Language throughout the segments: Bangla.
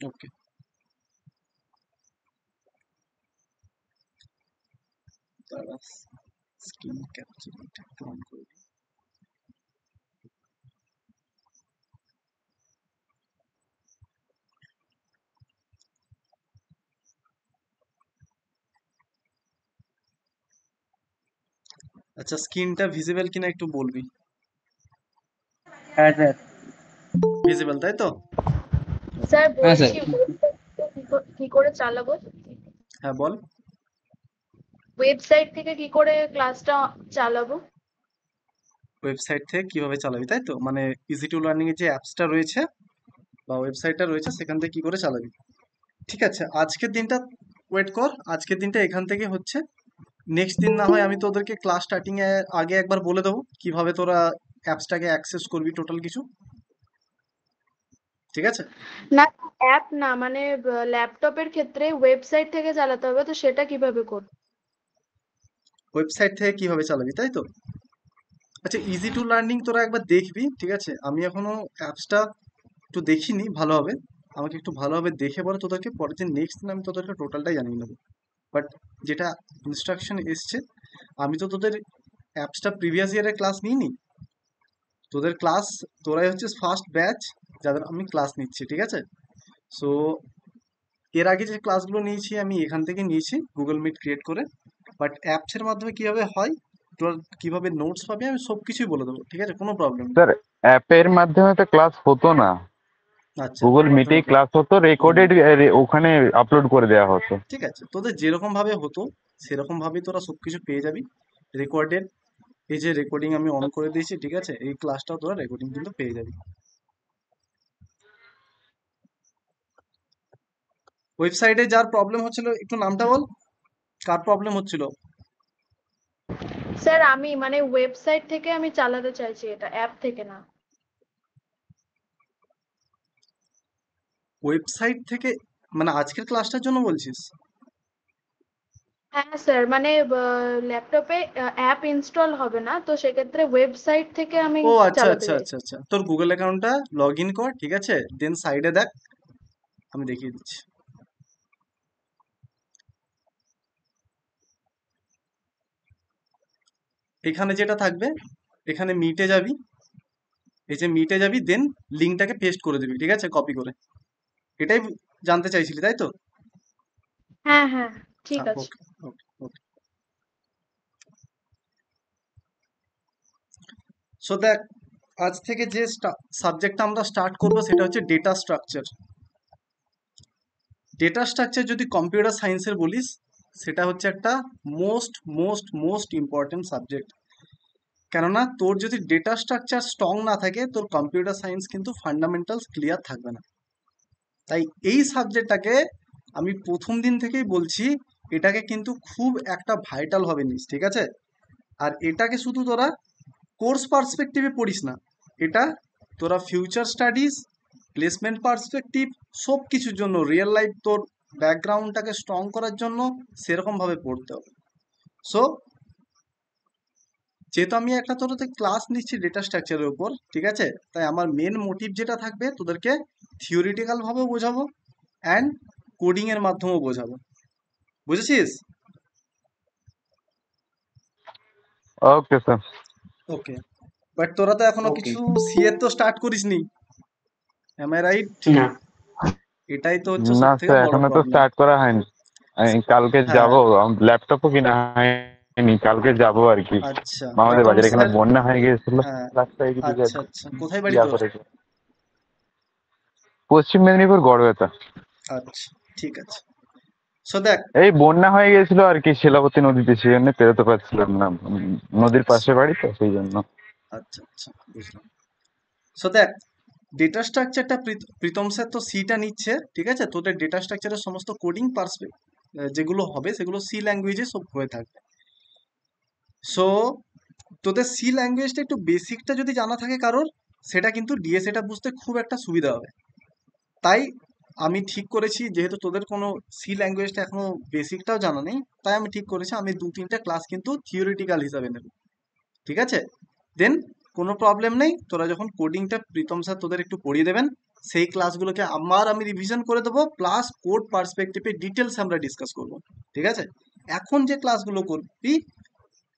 ওকে, তারা স্ক্রিন ক্যাপচার একটু অন করে দিই। আচ্ছা, স্ক্রিনটা ভিজিবল কিনা একটু বলবি। হ্যাঁ স্যার। ভিজিবল তাই তো? ওকে। স্যার হ্যাঁ স্যার। বলছি ওয়েবসাইটটা কি করে চালাবো? হ্যাঁ বল। ওয়েবসাইট থেকে কি করে ক্লাসটা চালাবো? ওয়েবসাইট থেকে কিভাবে চালাবি তাই তো, মানে ইজি টু লার্নিং এর যে অ্যাপসটা রয়েছে বা ওয়েবসাইটটা রয়েছে সেখান থেকে কি করে চালাবি। ঠিক আছে, আজকের দিনটা ওয়েট কর, আজকের দিনটা এখান থেকে হচ্ছে। নেক্সট দিন না হয় আমি তোদেরকে ক্লাস স্টার্টিং এর আগে একবার বলে দেবো কিভাবে তোরা অ্যাপসটাকে অ্যাক্সেস করবি টোটাল কিছু। ঠিক আছে। না, অ্যাপ না, মানে ল্যাপটপের ক্ষেত্রে ওয়েবসাইট থেকে চালাতে হবে, তো সেটা কিভাবে করব? ওয়েবসাইট থেকে কিভাবে চালাবি তাই তো। আচ্ছা, ইজি টু লার্নিং তোরা একবার দেখবি, ঠিক আছে। আমি এখনো অ্যাপসটা একটু দেখিনি ভালোভাবে, আমাকে একটু ভালোভাবে দেখে পরে তোদেরকে পরের দিন নেক্সট দিন আমি তোদেরকে টোটালটাই জানিয়ে নেবো। বাট যেটা ইনস্ট্রাকশন এসছে, আমি তো তোদের অ্যাপসটা প্রিভিয়াস ইয়ারের ক্লাস নিইনি, তোদের ক্লাস, তোরাই হচ্ছে ফার্স্ট ব্যাচ যাদের আমি ক্লাস নিচ্ছি, ঠিক আছে। সো এর আগে যে ক্লাসগুলো নিয়েছি আমি এখান থেকে নিয়েছি গুগল মিট ক্রিয়েট করে। বাট অ্যাপসের মাধ্যমে কিভাবে হয়, তোর কিভাবে নোটস পাবি আমি সব কিছুই বলে দেবো, ঠিক আছে, কোনো প্রবলেম নেই। স্যার, অ্যাপের মাধ্যমে তো ক্লাস হতো না, আচ্ছা, গুগল অ্যাপের মাধ্যমে মিটেই ক্লাস হতো, হুম, রেকর্ডেড ওখানে আপলোড করে দেওয়া হতো। ঠিক আছে, তোদের যেরকম ভাবে হতো সেরকম ভাবেই তোরা সবকিছু পেয়ে যাবি রেকর্ডেড। এই যে রেকর্ডিং আমি অন করে দিয়েছি, ঠিক আছে, এই ক্লাসটাও তোরা রেকর্ডিং কিন্তু পেয়ে যাবি। ওয়েবসাইটে যার প্রবলেম হচ্ছিল একটু নামটা বল, কার প্রবলেম হচ্ছিল। স্যার আমি মানে ওয়েবসাইট থেকে আমি চালাতে চাইছি, এটা অ্যাপ থেকে না। ওয়েবসাইট থেকে মানে আজকের ক্লাসটার জন্য বলছিস? হ্যাঁ স্যার, মানে ল্যাপটপে অ্যাপ ইনস্টল হবে না, তো সেক্ষেত্রে ওয়েবসাইট থেকে আমি ও আচ্ছা চালাতে আচ্ছা চাইছি। আচ্ছা আচ্ছা, তোর গুগল অ্যাকাউন্টটা লগ ইন কর, ঠিক আছে, দেন সাইডে দেখ, আমি দেখিয়ে দিচ্ছি। এখানে যেটা থাকবে, এখানে মিটে যাবি, এই যে মিটে যাবি, দেন লিঙ্কটাকে পেস্ট করে দিবি, ঠিক আছে, কপি করে। এটাই জানতে চাইছিলি তাই তো? হ্যাঁ হ্যাঁ, ঠিক হ্যাঁ, আছে। ওকে ওকে ওকে। সো দেখ, আজ থেকে যে সাবজেক্টটা আমরা স্টার্ট করব সেটা হচ্ছে ডেটা স্ট্রাকচার। ডেটা স্ট্রাকচার যদি কম্পিউটার সায়েন্সের বলিস, সেটা হচ্ছে একটা most most most important subject. কেননা তোর যদি ডেটা স্ট্রাকচার স্ট্রং না থাকে তোর কম্পিউটার সায়েন্স কিন্তু ফান্ডামেন্টালস ক্লিয়ার থাকবে না। তাই এই সাবজেক্টটাকে আমি প্রথম দিন থেকেই বলছি, এটাকে কিন্তু খুব একটা ভাইটাল ভাবে নিস, ঠিক আছে। আর এটাকে শুধু তোরা কোর্স পার্সপেক্টিভে পড়িস না, এটা তোরা ফিউচার স্টাডিজ, প্লেসমেন্ট পার্সপেক্টিভ, সব কিছুর জন্য, রিয়েল লাইফ তোর ব্যাকগ্রাউন্ডটাকে স্ট্রং করার জন্য সেরকম ভাবে পড়তে হবে। সো যেহেতু আমি একটা তোদের ক্লাস নিচ্ছি ডেটা স্ট্রাকচারের উপর, ঠিক আছে, তাই আমার মেন মোটিভ যেটা থাকবে তোদেরকে থিওরিটিক্যাল ভাবেও বোঝাবো অ্যান্ড কোডিং এর মাধ্যমেও বোঝাবো, বুঝেছিস? ওকে স্যার। ওকে। বাট তোরা তো এখনো ওকে। কিছু সিএর তো স্টার্ট করিসনি, এম আই রাইট? না এটাই তো হচ্ছে না সব থেকে স্যার, বড় এখনো তো প্রবলেম। স্টার্ট করা হয়নি। আমি কালকে হ্যাঁ। যাব, ল্যাপটপও কিনা হয়নি, কালকে যাব আর কি। আচ্ছা, বাট আমাদের আমি বাজারে এখানে স্যার, বন্যা হয়ে গিয়েছিল, হ্যাঁ, রাস্তায় কিছু আচ্ছা আচ্ছা, কোথায় বাড়ি ইয়া তোর? করেছে। পশ্চিম মেদিনীপুর, গড়বেতা। আচ্ছা, ঠিক আছে। সো দেখ, এই বন্যা হয়ে গেছিল আর কি শিলাবতী নদীতে, সেই জন্য পেরোতে পারছিলাম না। নদীর আচ্ছা পাশে বাড়ি তো, সেই জন্য। আচ্ছা আচ্ছা, বুঝলাম। সো দেখ, ডেটা স্ট্রাকচারটা প্রীতম স্যার তো সিটা নিচ্ছে, ঠিক আছে, তোদের ডেটা স্ট্রাকচারের সমস্ত কোডিং যেগুলো হবে সেগুলো সি ল্যাঙ্গুয়েজে সব হয়ে থাকবে। সো তোদের সি ল্যাঙ্গুয়েজটা একটু বেসিকটা যদি জানা থাকে কারোর, সেটা কিন্তু ডিএস এটা বুঝতে খুব একটা সুবিধা হবে। তাই আমি ঠিক করেছি, যেহেতু তোদের কোনো সি ল্যাঙ্গুয়েজটা এখনো বেসিকটাও জানা নেই, তাই আমি ঠিক করেছি আমি 2-3টা ক্লাস কিন্তু থিওরিটিক্যাল হিসাবে নেব, ঠিক আছে। দেন কোনো প্রবলেম নেই, তোরা যখন কোডিংটা প্রীতম স্যার তোদের একটু পড়িয়ে দেবেন, সেই ক্লাসগুলোকে আমার আমি রিভিশন করে দেবো, প্লাস কোড পার্সপেক্টিভে ডিটেলস আমরা ডিসকাস করব, ঠিক আছে? এখন যে ক্লাসগুলো করবি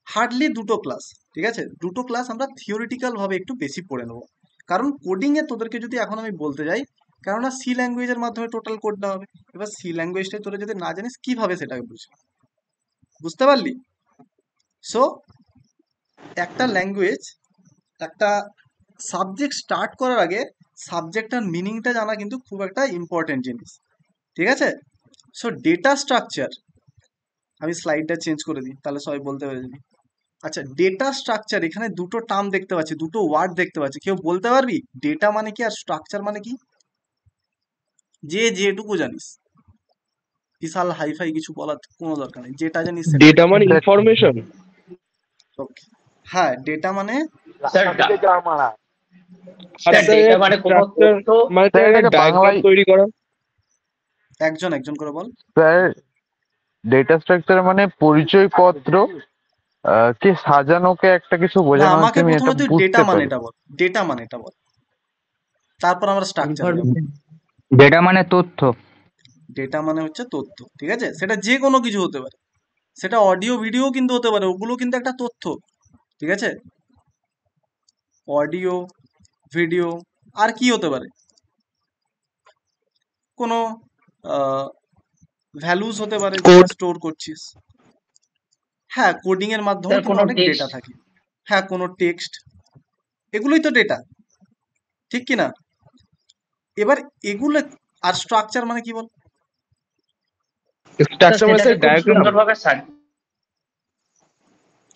হার্ডলি দুটো ক্লাস, ঠিক আছে? দুটো ক্লাস আমরা থিওরিটিক্যাল ভাবে একটু বেশি পড়ে নেবো, কারণ কোডিং এ তোদেরকে যদি এখন আমি বলতে যাই, কেননা সি ল্যাঙ্গুয়েজের মাধ্যমে টোটাল কোডটা হবে। এবার সি ল্যাঙ্গুয়েজটা তোরা যদি না জানিস কিভাবে সেটাকে বুঝবি? বুঝতে পারলি? সো একটা ল্যাঙ্গুয়েজ, একটা সাবজেক্ট স্টার্ট করার আগে সাবজেক্টটার মিনিংটা জানা কিন্তু খুব একটা ইম্পর্টেন্ট জিনিস, ঠিক আছে? সো ডেটা স্ট্রাকচার, আমি স্লাইডটা চেঞ্জ করে দিই তাহলে সবাই বলতে পারবি। আচ্ছা, ডেটা স্ট্রাকচার, এখানে দুটো টার্ম দেখতে পাচ্ছি, দুটো ওয়ার্ড দেখতে পাচ্ছি, কেউ বলতে পারবি ডেটা মানে কি আর স্ট্রাকচার মানে কি? যে যেটুকু জানিস, বিশাল হাইফাই কিছু বলার কোনো দরকার নেই, যেটা জানিস সেটা ডেটা মানে Exactly. ইনফরমেশন। ওকে। হ্যাঁ, ডেটা মানে স্যার আর স্যার স্যার ডেটা মানে কোনো স্ট্রাকচার তথ্য। মানে স্যার একটা এটাকে ডায়াগ্রাম বাংলায় তৈরি করা। একজন একজন করে বল। স্যার ডেটা স্ট্রাকচার মানে পরিচয়পত্র কে সাজানোকে একটা কিছু না, বোঝানো হচ্ছে, আমাকে আমি এটা প্রথমে তুই ডেটা বুঝতে পারি। মানেটা বল, ডেটা মানেটা বল, তারপর আমরা স্ট্রাকচারে যাব। ডেটা মানে তথ্য। ডেটা মানে হচ্ছে তথ্য, ঠিক আছে? সেটা যে কোনো কিছু হতে পারে, সেটা অডিও ভিডিও কিন্তু হতে পারে, ওগুলো কিন্তু একটা তথ্য, ঠিক আছে? অডিও ভিডিও আর কি হতে পারে? কোনো ভ্যালুস হতে পারে যেটা কোড। স্টোর করছিস। হ্যাঁ, কোডিং এর মাধ্যমে স্যার কিন্তু কোনো অনেক টেক্সট। ডেটা থাকে। হ্যাঁ, কোনো টেক্সট, এগুলোই তো ডেটা, ঠিক কি না? এবার এগুলো, আর স্ট্রাকচার মানে কি বল? স্ট্রাকচার মানে সেটাকে খুব ডায়াগ্রাম। সুন্দরভাবে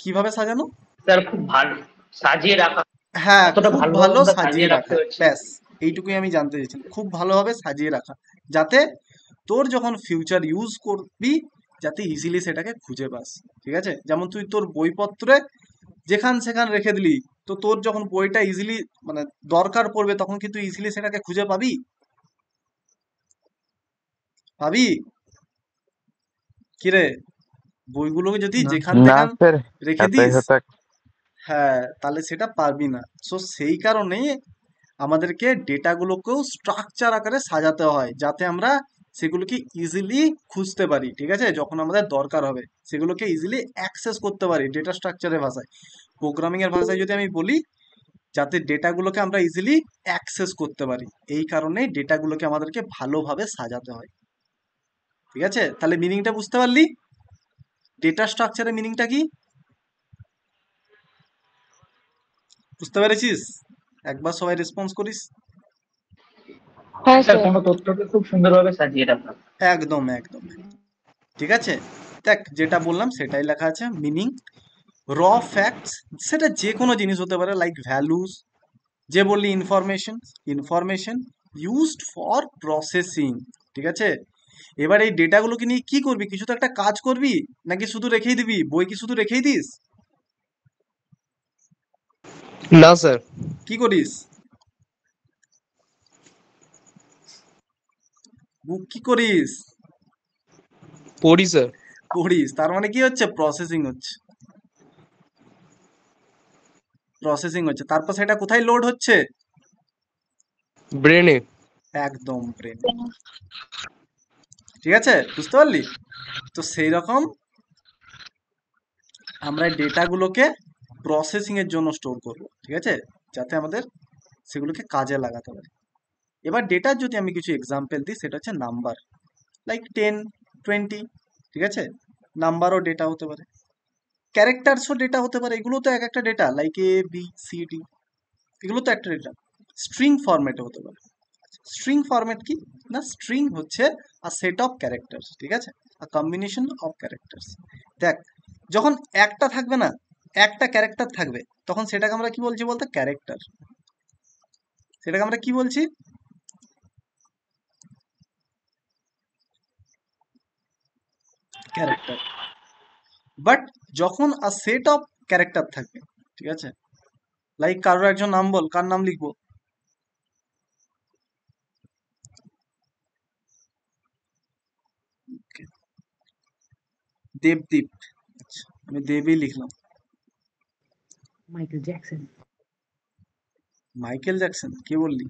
কিভাবে সাজানো? স্যার খুব ভালো সাজিয়ে রাখা। হ্যাঁ, কতটা খুব ভালোভাবে ভালো আমরা সাজিয়ে সাজিয়ে রাখতে রাখা, হচ্ছে। ব্যাস এইটুকুই আমি জানতে চেয়েছিলাম, খুব ভালোভাবে সাজিয়ে রাখা, যাতে তোর যখন ফিউচার ইউজ করবি যাতে ইজিলি সেটাকে খুঁজে পাস, ঠিক আছে? যেমন তুই তোর বইপত্রে যেখান সেখান রেখে দিলি, তো তোর যখন বইটা ইজিলি মানে দরকার পড়বে তখন কিন্তু ইজিলি সেটাকে খুঁজে পাবি, পাবি কিরে? বইগুলোকে যদি যেখান না তেখান স্যার, রেখে এতই দিস, হতা। হ্যাঁ, তাহলে সেটা পারবি না। সো সেই কারণে আমাদেরকে ডেটাগুলোকেও স্ট্রাকচার আকারে সাজাতে হয়, যাতে আমরা সেগুলোকে ইজিলি খুঁজতে পারি, ঠিক আছে? যখন আমাদের দরকার হবে সেগুলোকে ইজিলি অ্যাক্সেস করতে পারি, ডেটা স্ট্রাকচারের ভাষায়। প্রোগ্রামিং এর ভাষায় যদি আমি বলি, যাতে ডেটাগুলোকে আমরা ইজিলি অ্যাক্সেস করতে পারি, এই কারণে ডেটাগুলোকে আমাদেরকে ভালোভাবে সাজাতে হয়, ঠিক আছে? তাহলে মিনিংটা বুঝতে পারলি? ডেটা স্ট্রাকচারের মিনিংটা কি বুঝতে পেরেছিস? একবার সবাই রেসপন্স করিস। হ্যাঁ স্যার স্যার। কোনো তথ্যকে খুব সুন্দরভাবে সাজিয়ে রাখা। একদম একদম, ঠিক আছে? দেখ, যেটা বললাম সেটাই লেখা আছে মিনিং। র ফ্যাক্টস, সেটা যে কোনো জিনিস হতে পারে, লাইক ভ্যালুস, যে বললি information, information used for processing, ঠিক আছে? এবার এই ডেটাগুলোকে নিয়ে কি করবি? কিছু তো একটা কাজ করবি, নাকি শুধু রেখেই দিবি? বই কি শুধু রেখেই দিস? না স্যার। কি করিস? বুক কি করিস? পড়ি স্যার। পড়িস, তার মানে কি হচ্ছে? প্রসেসিং হচ্ছে, প্রসেসিং হচ্ছে, তারপর সেটা কোথায় লোড হচ্ছে? ব্রেনে। একদম ব্রেন, ঠিক আছে? বুঝতে পারলি? তো সেই রকম আমরা ডেটাগুলোকে প্রসেসিং এর জন্য স্টোর করব, ঠিক আছে? যাতে আমাদের সেগুলোকে কাজে লাগাতে পারি। এবার ডেটার যদি আমি কিছু এক্সাম্পল দিই, সেটা হচ্ছে নাম্বার, লাইক 10, 20, ঠিক আছে? নাম্বারও ডেটা হতে পারে, ক্যারেক্টারসও ডেটা হতে পারে, এগুলো তো এক একটা data, like A B C D, এগুলো তো একটা ডেটা। স্ট্রিং ফরম্যাটে হতে পারে। স্ট্রিং ফরম্যাট কি? না, স্ট্রিং হচ্ছে আ সেট অফ ক্যারেক্টার্স, ঠিক আছে? আ কম্বিনেশন অফ ক্যারেক্টার্স। দেখ, যখন একটা থাকবে না, একটা ক্যারেক্টার থাকবে, তখন সেটাকে আমরা কি বলছি বলতে? ক্যারেক্টার। সেটাকে আমরা কি বলছি? ক্যারেক্টার। বাট যখন আ সেট অফ ক্যারেক্টার থাকবে, ঠিক আছে? লাইক কারোর একজন নাম বল, কার নাম লিখবো? দেবদীপ, আচ্ছা আমি দেবই লিখলাম। Michael Jackson. মাইকেল জ্যাকসন কে বললি?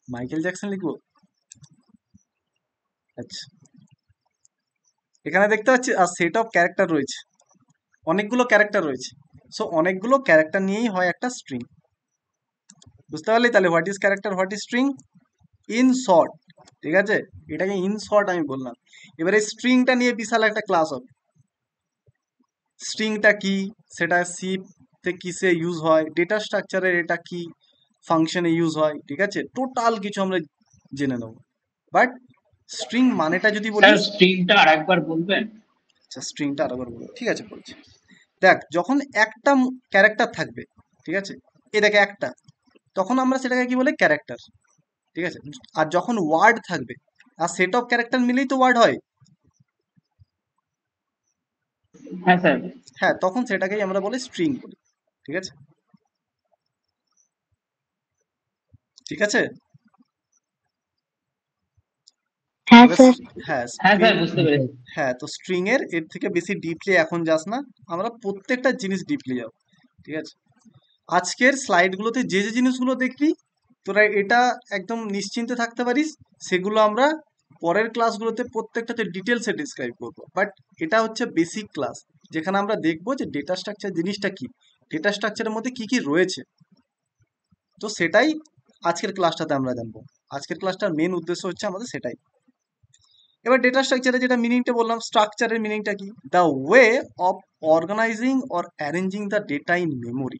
মাইকেল জ্যাকসন লিখবো? আচ্ছা, এখানে দেখতে পাচ্ছি আর সেট অফ ক্যারেক্টার রয়েছে, অনেকগুলো ক্যারেক্টার রয়েছে। সো অনেকগুলো ক্যারেক্টার নিয়েই হয় একটা স্ট্রিং। বুঝতে পারলি? তাহলে what is character, what is string? In short, ঠিক আছে, এটাকে ইন শর্ট আমি বললাম। এবারে স্ট্রিংটা নিয়ে বিশাল একটা ক্লাস হবে। স্ট্রিংটা কি, সেটা সি তে কিসে ইউজ হয়, ডেটা স্ট্রাকচারের এটা কি ফাংশনে ইউজ হয়, ঠিক আছে, টোটাল কিছু আমরা জেনে নেব। বাট স্ট্রিং মানেটা যদি বলি, স্যার স্ট্রিংটা আরেকবার বলবেন? আচ্ছা স্ট্রিংটা আরেকবার বলবো, ঠিক আছে বলছি। দেখ, যখন একটা ক্যারেক্টার থাকবে, ঠিক আছে, এ দেখে একটা, তখন আমরা সেটাকে কি বলে, ক্যারেক্টার, ঠিক আছে। আর যখন ওয়ার্ড থাকবে, আর সেট অফ ক্যারেক্টার মিলেই তো ওয়ার্ড হয়, হ্যাঁ স্যার। হ্যাঁ, তখন সেটাকেই আমরা বলি স্ট্রিং বলি, ঠিক আছে, ঠিক আছে। হ্যাঁ এবার স্যার। হ্যাঁ হ্যাঁ স্ট্রিং, স্যার বুঝতে পেরেছি। হ্যাঁ, তো স্ট্রিং এর থেকে বেশি ডিপলি এখন যাস না, আমরা প্রত্যেকটা জিনিস ডিপলি যাব, ঠিক আছে। আজকের স্লাইডগুলোতে যে যে জিনিসগুলো দেখবি, তোরা এটা একদম নিশ্চিন্তে থাকতে পারিস, সেগুলো আমরা পরের ক্লাসগুলোতে প্রত্যেকটাতে ডিটেলসে ডিসক্রাইব করব। বাট এটা হচ্ছে বেসিক ক্লাস, যেখানে আমরা দেখবো যে ডেটা স্ট্রাকচার জিনিসটা কি, ডেটা স্ট্রাকচারের মধ্যে কি কি রয়েছে। তো সেটাই আজকের ক্লাসটাতে আমরা জানবো। আজকের ক্লাসটার মেন উদ্দেশ্য হচ্ছে আমাদের সেটাই। এবার ডেটা স্ট্রাকচারের যেটা মিনিংটা বললাম, স্ট্রাকচারের মিনিংটা কি, the way of organizing or arranging the data in memory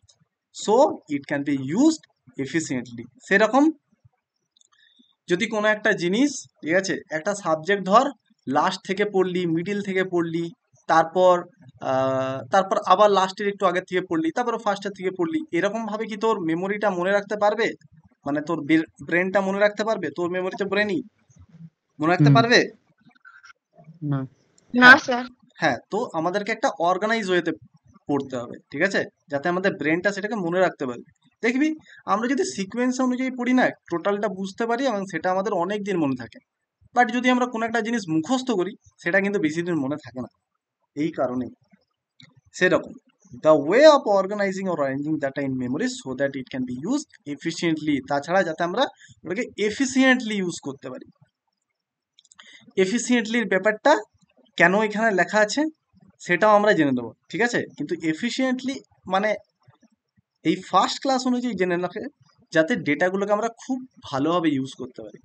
so it can be used efficiently. সেরকম যদি কোনো একটা জিনিস, ঠিক আছে, একটা সাবজেক্ট ধর, লাস্ট থেকে পড়লি, মিডিল থেকে পড়লি, তারপর তারপর আবার লাস্টের একটু আগের থেকে পড়লি, তারপর ফার্স্টের থেকে পড়লি, এরকম ভাবে কি তোর মেমোরিটা মনে রাখতে পারবে? মানে তোর ব্রেনটা মনে রাখতে পারবে? তোর মেমোরি তো ব্রেনই, মনে রাখতে পারবে? না। না হ্যাঁ, স্যার। হ্যাঁ, তো আমাদেরকে একটা অর্গানাইজ ওয়েতে পড়তে হবে, ঠিক আছে, যাতে আমাদের ব্রেনটা সেটাকে মনে রাখতে পারে। দেখবি, আমরা যদি সিকোয়েন্স অনুযায়ী পড়ি না, টোটালটা বুঝতে পারি এবং সেটা আমাদের অনেক দিন মনে থাকে। বাট যদি আমরা কোনো একটা জিনিস মুখস্থ করি, সেটা কিন্তু বেশি দিন মনে থাকে না, এই কারণেই। সেরকম the way of organizing or arranging data in memory so that it can be used efficiently, তাছাড়া যাতে আমরা ওটাকে এফিসিয়েন্টলি ইউজ করতে পারি। এফিসিয়েন্টলির ব্যাপারটা কেন এখানে লেখা আছে সেটাও আমরা জেনে নেবো, ঠিক আছে। কিন্তু এফিসিয়েন্টলি মানে এই ফার্স্ট ক্লাস অনুযায়ী জেনে রাখে, যাতে ডেটাগুলোকে আমরা খুব ভালোভাবে ইউজ করতে পারি,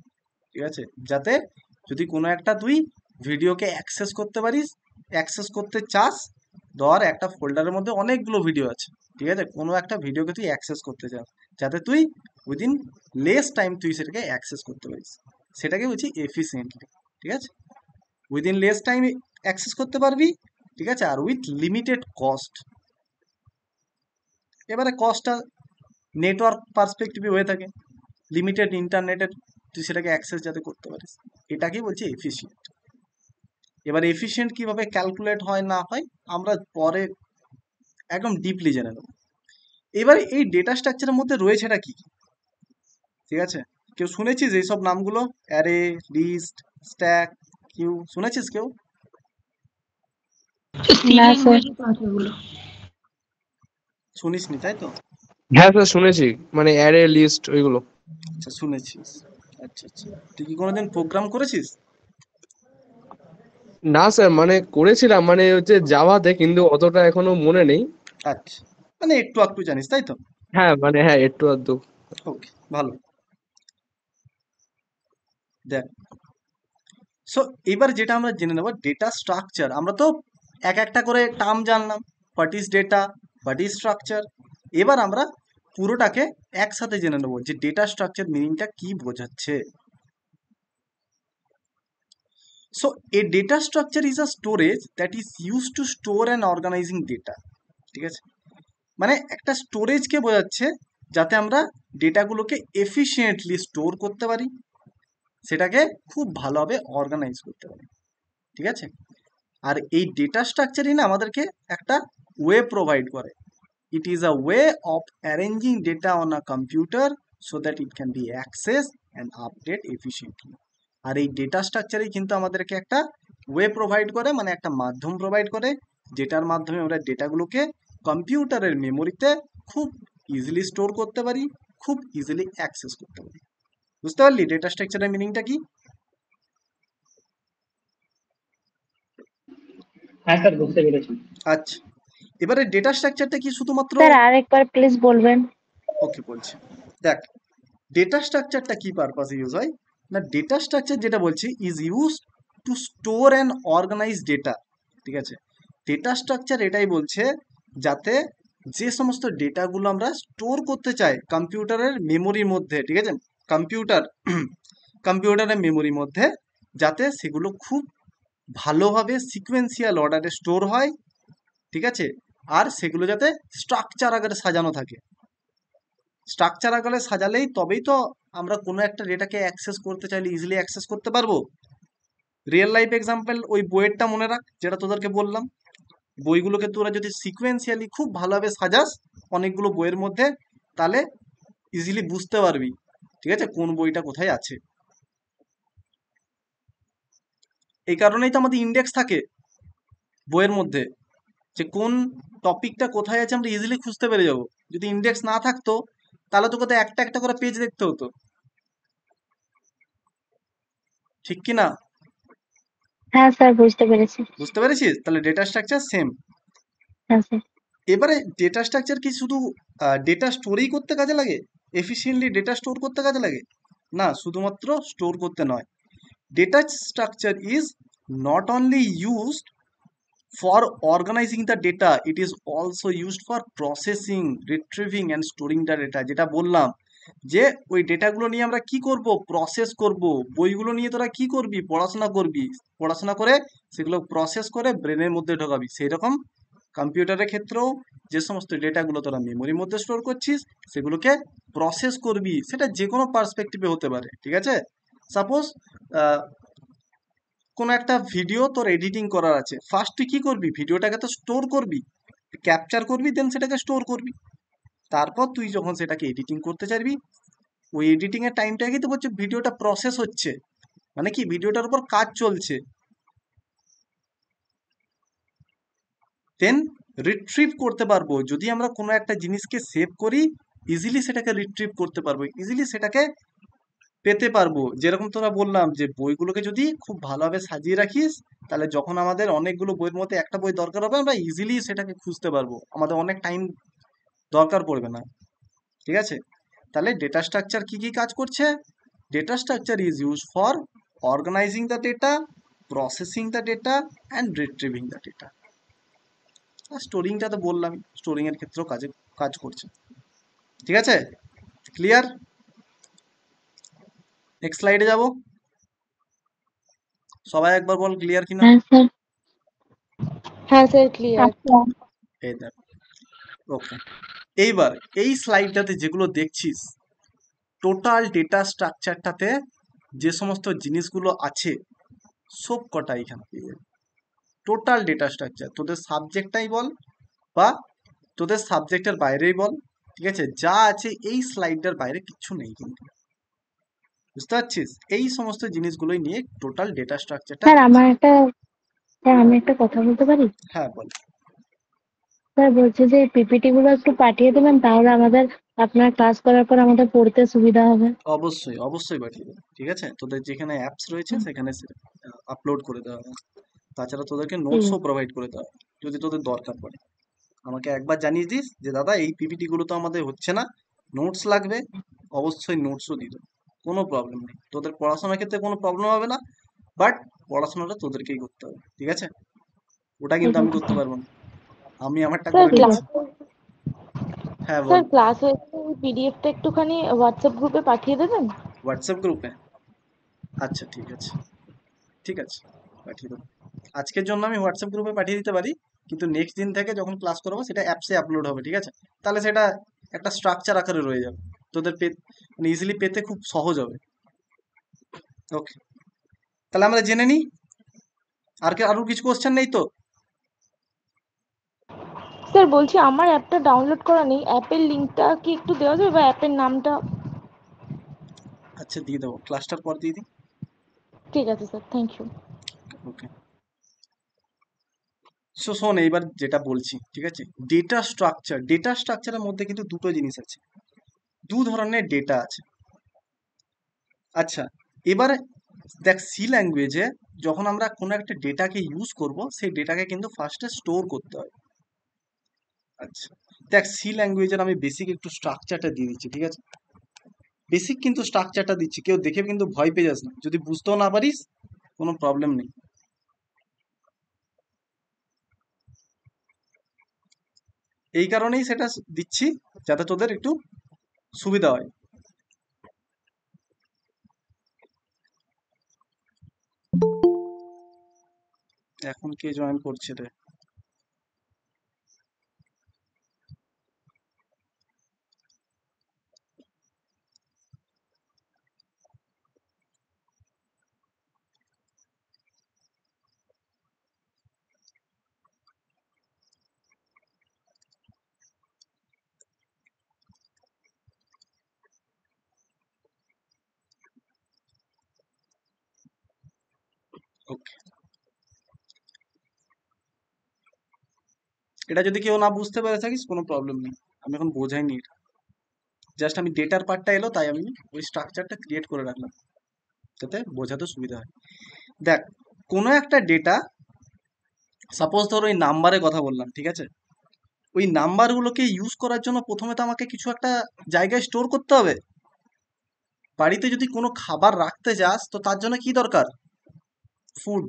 ঠিক আছে। যাতে যদি কোনো একটা তুই ভিডিওকে অ্যাক্সেস করতে পারিস, অ্যাক্সেস করতে চাস, ধর একটা ফোল্ডারের মধ্যে অনেকগুলো ভিডিও আছে, ঠিক আছে, কোনো একটা ভিডিওকে তুই অ্যাক্সেস করতে চাস, যাতে তুই উইদিন লেস টাইম তুই সেটাকে অ্যাক্সেস করতে পারিস, সেটাকে বলছি এফিসিয়েন্টলি, ঠিক আছে। উইদিন লেস টাইম অ্যাক্সেস করতে পারবি, ঠিক আছে, আর উইথ লিমিটেড কস্ট। এবারে কস্টটা নেটওয়ার্ক পার্সপেক্টিভে হয়ে থাকে, লিমিটেড ইন্টারনেটের তুই সেটাকে অ্যাক্সেস যাতে করতে পারিস, এটাকেই বলছি এফিসিয়েন্ট। এবার এফিসিয়েন্ট কিভাবে ক্যালকুলেট হয় না হয় আমরা পরে একদম ডিপলি জেনে নেব। এবারে এই ডেটা স্ট্রাকচারের মধ্যে রয়েছেটা কি কি, ঠিক আছে, কেউ শুনেছিস এইসব নামগুলো? অ্যারে, লিস্ট, স্ট্যাক, কিউ, শুনেছিস কেউ? না স্যার। শুনিসনি তাই তো? হ্যাঁ স্যার শুনেছি, মানে অ্যারে লিস্ট ওইগুলো। আচ্ছা শুনেছিস, আচ্ছা আচ্ছা, তুই কি কোনোদিন প্রোগ্রাম করেছিস? না স্যার, মানে করেছিলাম, মানে হচ্ছে জাভাতে, কিন্তু অতটা এখনো মনে নেই। আচ্ছা, মানে একটু একটু জানিস তাই তো? হ্যাঁ মানে হ্যাঁ, একটু আধটু। ওকে, ভালো। দেখ, সো এবার যেটা আমরা জেনে নেব ডেটা স্ট্রাকচার, আমরা তো এক একটা করে টার্ম জানলাম, what is data, what is structure. এবার আমরা পুরোটাকে একসাথে জেনে নেব যে ডেটা স্ট্রাকচার মিনিংটা কি বোঝাচ্ছে। So a data structure is a storage that is use to store and organizing data, ঠিক আছে, মানে একটা স্টোরেজকে বোঝাচ্ছে যাতে আমরা ডেটাগুলোকে এফিশিয়েন্টলি স্টোর করতে পারি, সেটাকে খুব ভালোভাবে অর্গানাইজ করতে পারি, ঠিক আছে। আর এই ডেটা স্ট্রাকচারই না আমাদেরকে একটা ওয়ে প্রোভাইড করে। It is a way of arranging data on a computer so that it can be access and update efficiently. আর এই ডেটা স্ট্রাকচারই কিন্তু আমাদেরকে একটা ওয়ে প্রোভাইড করে, মানে একটা মাধ্যম প্রোভাইড করে, যেটার মাধ্যমে আমরা ডেটাগুলোকে কম্পিউটারের মেমোরিতে খুব ইজিলি স্টোর করতে পারি, খুব ইজিলি অ্যাক্সেস করতে পারি। বুঝতে পারলি ডেটা স্ট্রাকচারের মিনিংটা কি? হ্যাঁ স্যার বুঝতে পেরেছি। আচ্ছা, এবারে ডেটা স্ট্রাকচারটা কি শুধুমাত্র, স্যার আরেকবার প্লিজ বলবেন। ওকে বলছি, দেখ ডেটা স্ট্রাকচারটা কি পারপাসে ইউজ হয় না, ডেটা স্ট্রাকচার যেটা বলছি is use to store and organize data. ঠিক আছে, ডেটা স্ট্রাকচার এটাই বলছে যাতে যে সমস্ত ডেটাগুলো আমরা স্টোর করতে চাই কম্পিউটারের মেমোরির মধ্যে, ঠিক আছে, কম্পিউটারের মেমোরির মধ্যে, যাতে সেগুলো খুব ভালোভাবে সিকোয়েন্সিয়াল অর্ডারে স্টোর হয়, ঠিক আছে, আর সেগুলো যাতে স্ট্রাকচার আকারে সাজানো থাকে। স্ট্রাকচার আকারে সাজালেই তবেই তো আমরা কোনো একটা ডেটাকে অ্যাক্সেস করতে চাইলে ইজিলি অ্যাক্সেস করতে পারবো। রিয়েল লাইফ এক্সাম্পল ওই বইয়েরটা মনে রাখ যেটা তোদেরকে বললাম, বইগুলোকে তোরা যদি সিকোয়েন্সিয়ালি খুব ভালোভাবে সাজাস অনেকগুলো বইয়ের মধ্যে, তাহলে ইজিলি বুঝতে পারবি, ঠিক আছে, কোন বইটা কোথায় আছে। এই কারণেই তো আমাদের ইন্ডেক্স থাকে বইয়ের মধ্যে, যে কোন টপিকটা কোথায় আছে আমরা ইজিলি খুঁজতে পেরে যাব। যদি ইন্ডেক্স না থাকতো তাহলে তো কোথায় একটা একটা করে পেজ দেখতে হতো, ঠিক কি না? হ্যাঁ স্যার বুঝতে পেরেছি। বুঝতে পেরেছিস? তাহলে ডেটা স্ট্রাকচার সেম। হ্যাঁ স্যার। এবারে ডেটা স্ট্রাকচার কি শুধু ডেটা স্টোরেই করতে কাজে লাগে, এফিসিয়েন্টলি ডেটা স্টোর করতে কাজে লাগে? না, শুধুমাত্র স্টোর করতে নয়, data structure is not only used for organising the data, it is also used for processing, retrieving and storing the data. যেটা বললাম যে ওই ডেটাগুলো নিয়ে আমরা কি করব, প্রসেস করব। বইগুলো নিয়ে তোরা কি করবি, পড়াশোনা করবি, পড়াশোনা করে সেগুলো প্রসেস করে ব্রেনের মধ্যে ঢোকাবি। সেই রকম কম্পিউটারের ক্ষেত্রেও যে সমস্ত ডেটাগুলো তোরা মেমোরির মধ্যে স্টোর করছিস সেগুলোকে প্রসেস করবি, সেটা যে কোনো পার্সপেক্টিভে হতে পারে, ঠিক আছে। সাপোজ কোনো একটা ভিডিও তোর এডিটিং করার আছে, ফার্স্ট তুই কি করবি, ভিডিওটাকে তো স্টোর করবি, ক্যাপচার করবি, দেন সেটাকে স্টোর করবি। তারপর তুই যখন সেটাকে এডিটিং করতে চাইবি, ওই এডিটিং এর টাইমটাকেই তো বলছে ভিডিওটা প্রসেস হচ্ছে, মানে কি ভিডিওটার উপর কাজ চলছে। দেন রিট্রিভ করতে পারবো, যদি আমরা কোনো একটা জিনিসকে সেভ করি ইজিলি সেটাকে রিট্রিভ করতে পারবো, ইজিলি সেটাকে পেতে পারবো। যেরকম তোরা বললাম যে বইগুলোকে যদি খুব ভালোভাবে সাজিয়ে রাখিস, তাহলে যখন আমাদের অনেকগুলো বইয়ের মধ্যে একটা বই দরকার হবে আমরা ইজিলি সেটাকে খুঁজতে পারবো, আমাদের অনেক টাইম দরকার পড়বে না, ঠিক আছে। তাহলে ডেটা স্ট্রাকচার কি কি কাজ করছে, data structure is use for organising the data, processing the data and retrieving the data. আর স্টোরিংটা তো বললাম, স্টোরিং এর ক্ষেত্রেও কাজ করছে, ঠিক আছে, ক্লিয়ার। নেক্সট স্লাইডে যাব, সবাই একবার বল ক্লিয়ার কিনা। হ্যাঁ স্যার। হ্যাঁ স্যার ক্লিয়ার। আচ্ছা এই দেখ, ওকে, এইবার এই স্লাইডটাতে যেগুলো দেখছিস টোটাল ডেটা স্ট্রাকচারটাতে যে সমস্ত জিনিসগুলো আছে সব কটা এখানে পেয়ে যাবে। টোটাল ডেটা স্ট্রাকচার, তোদের সাবজেক্টটাই বল বা তোদের সাবজেক্টের বাইরেই বল, ঠিক আছে, যা আছে এই স্লাইডটার বাইরে কিচ্ছু নেই কিন্তু, বুঝতে পারছিস? এই সমস্ত জিনিসগুলোই নিয়ে টোটাল ডেটা স্ট্রাকচারটা। স্যার স্যার আমি একটা কথা বলতে পারি? হ্যাঁ বল। স্যার বলছি যে পিপিটি গুলো একটু পাঠিয়ে দেবেন, তাহলে আমাদের আপনার ক্লাস করার পর আমাদের পড়তে সুবিধা হবে। অবশ্যই অবশ্যই পাঠিয়ে দেবো, ঠিক আছে, তোদের যেখানে অ্যাপস রয়েছে সেখানে আপলোড করে দেওয়া হবে। তাছাড়া তোদেরকে ঠিক নোটসও আছে। প্রোভাইড করে দেওয়া হবে যদি তোদের দরকার পড়ে। আমাকে একবার জানিয়ে দিস যে দাদা এই পিপিটি গুলো তো আমাদের হচ্ছে না, নোটস লাগবে, অবশ্যই নোটসও দিয়ে দেবো, কোনো প্রবলেম নেই। তোদের পড়াশোনার ক্ষেত্রে কোনো প্রবলেম হবে না, বাট পড়াশোনাটা তোদেরকেই করতে হবে, ঠিক আছে, ওটা কিন্তু ঠিক আমি আছে করতে পারবো না, আমি আমারটা স্যার করে ঠিক ক্লাস, নিচ্ছি। হ্যাঁ বল। স্যার ক্লাস হয়েছে, পিডিএফটা একটুখানি হোয়াটসঅ্যাপ গ্রুপে পাঠিয়ে দেবেন। হোয়াটসঅ্যাপ গ্রুপে? আচ্ছা ঠিক আছে, ঠিক আছে, পাঠিয়ে দেবো। আজকের জন্য আমি হোয়াটসঅ্যাপ গ্রুপে পাঠিয়ে দিতে পারি, কিন্তু নেক্সট দিন থেকে যখন ক্লাস করবো সেটা অ্যাপসে আপলোড হবে, ঠিক আছে, তাহলে সেটা একটা স্ট্রাকচার আকারে রয়ে যাবে, তোদের মানে ইজিলি পেতে খুব সহজ হবে। ওকে, তাহলে আমরা জেনে নিই, আরো কিছু কোশ্চেন নেই তো? স্যার বলছি আমার অ্যাপটা ডাউনলোড করা নেই, অ্যাপের লিঙ্কটা কি একটু দেওয়া যাবে বা অ্যাপের নামটা? আচ্ছা দিয়ে দেবো, ক্লাসটার পর দিয়ে দিই। ঠিক আছে sir, thank you. Okay. So শোন এইবার যেটা বলছি, ঠিক আছে? ডেটা স্ট্রাকচারের মধ্যে কিন্তু দুটো জিনিস আছে, দু ধরনের ডেটা আছে। আচ্ছা, এবার দেখ সি ল্যাঙ্গুয়েজে যখন আমরা কোনো একটা ডেটাকে ইউজ করব, সেই ডেটাকে কিন্তু ফার্স্টে স্টোর করতে হয়। আচ্ছা, দেখ সি ল্যাঙ্গুয়েজের আমি বেসিক একটু স্ট্রাকচারটা দিয়ে দিচ্ছি, ঠিক আছে? বেসিক কিন্তু স্ট্রাকচারটা দিচ্ছি, কেউ দেখে কিন্তু ভয় পেয়ে যাস না। যদি বুঝতেও না পারিস কোনো প্রবলেম নেই। এই কারণেই সেটা দিচ্ছি, যাতে তোদের একটু সুবিধা হয়। এখন কে জয়েন করছে রে? ওকে, এটা যদি কেউ না বুঝতে পেরে থাকিস কোনো প্রবলেম নেই, আমি এখন বোঝাইনি এটা। জাস্ট আমি ডেটার পার্টটা এলো তাই আমি ওই স্ট্রাকচারটা ক্রিয়েট করে রাখলাম, যাতে বোঝাতে সুবিধা হয়। দেখ, কোনো একটা ডেটা, সাপোজ ধর ওই নাম্বারে কথা বললাম, ঠিক আছে? ওই নাম্বারগুলোকে ইউজ করার জন্য প্রথমে তো আমাকে কিছু একটা জায়গায় স্টোর করতে হবে। বাড়িতে যদি কোনো খাবার রাখতে যাস তো তার জন্য কি দরকার? ফুড।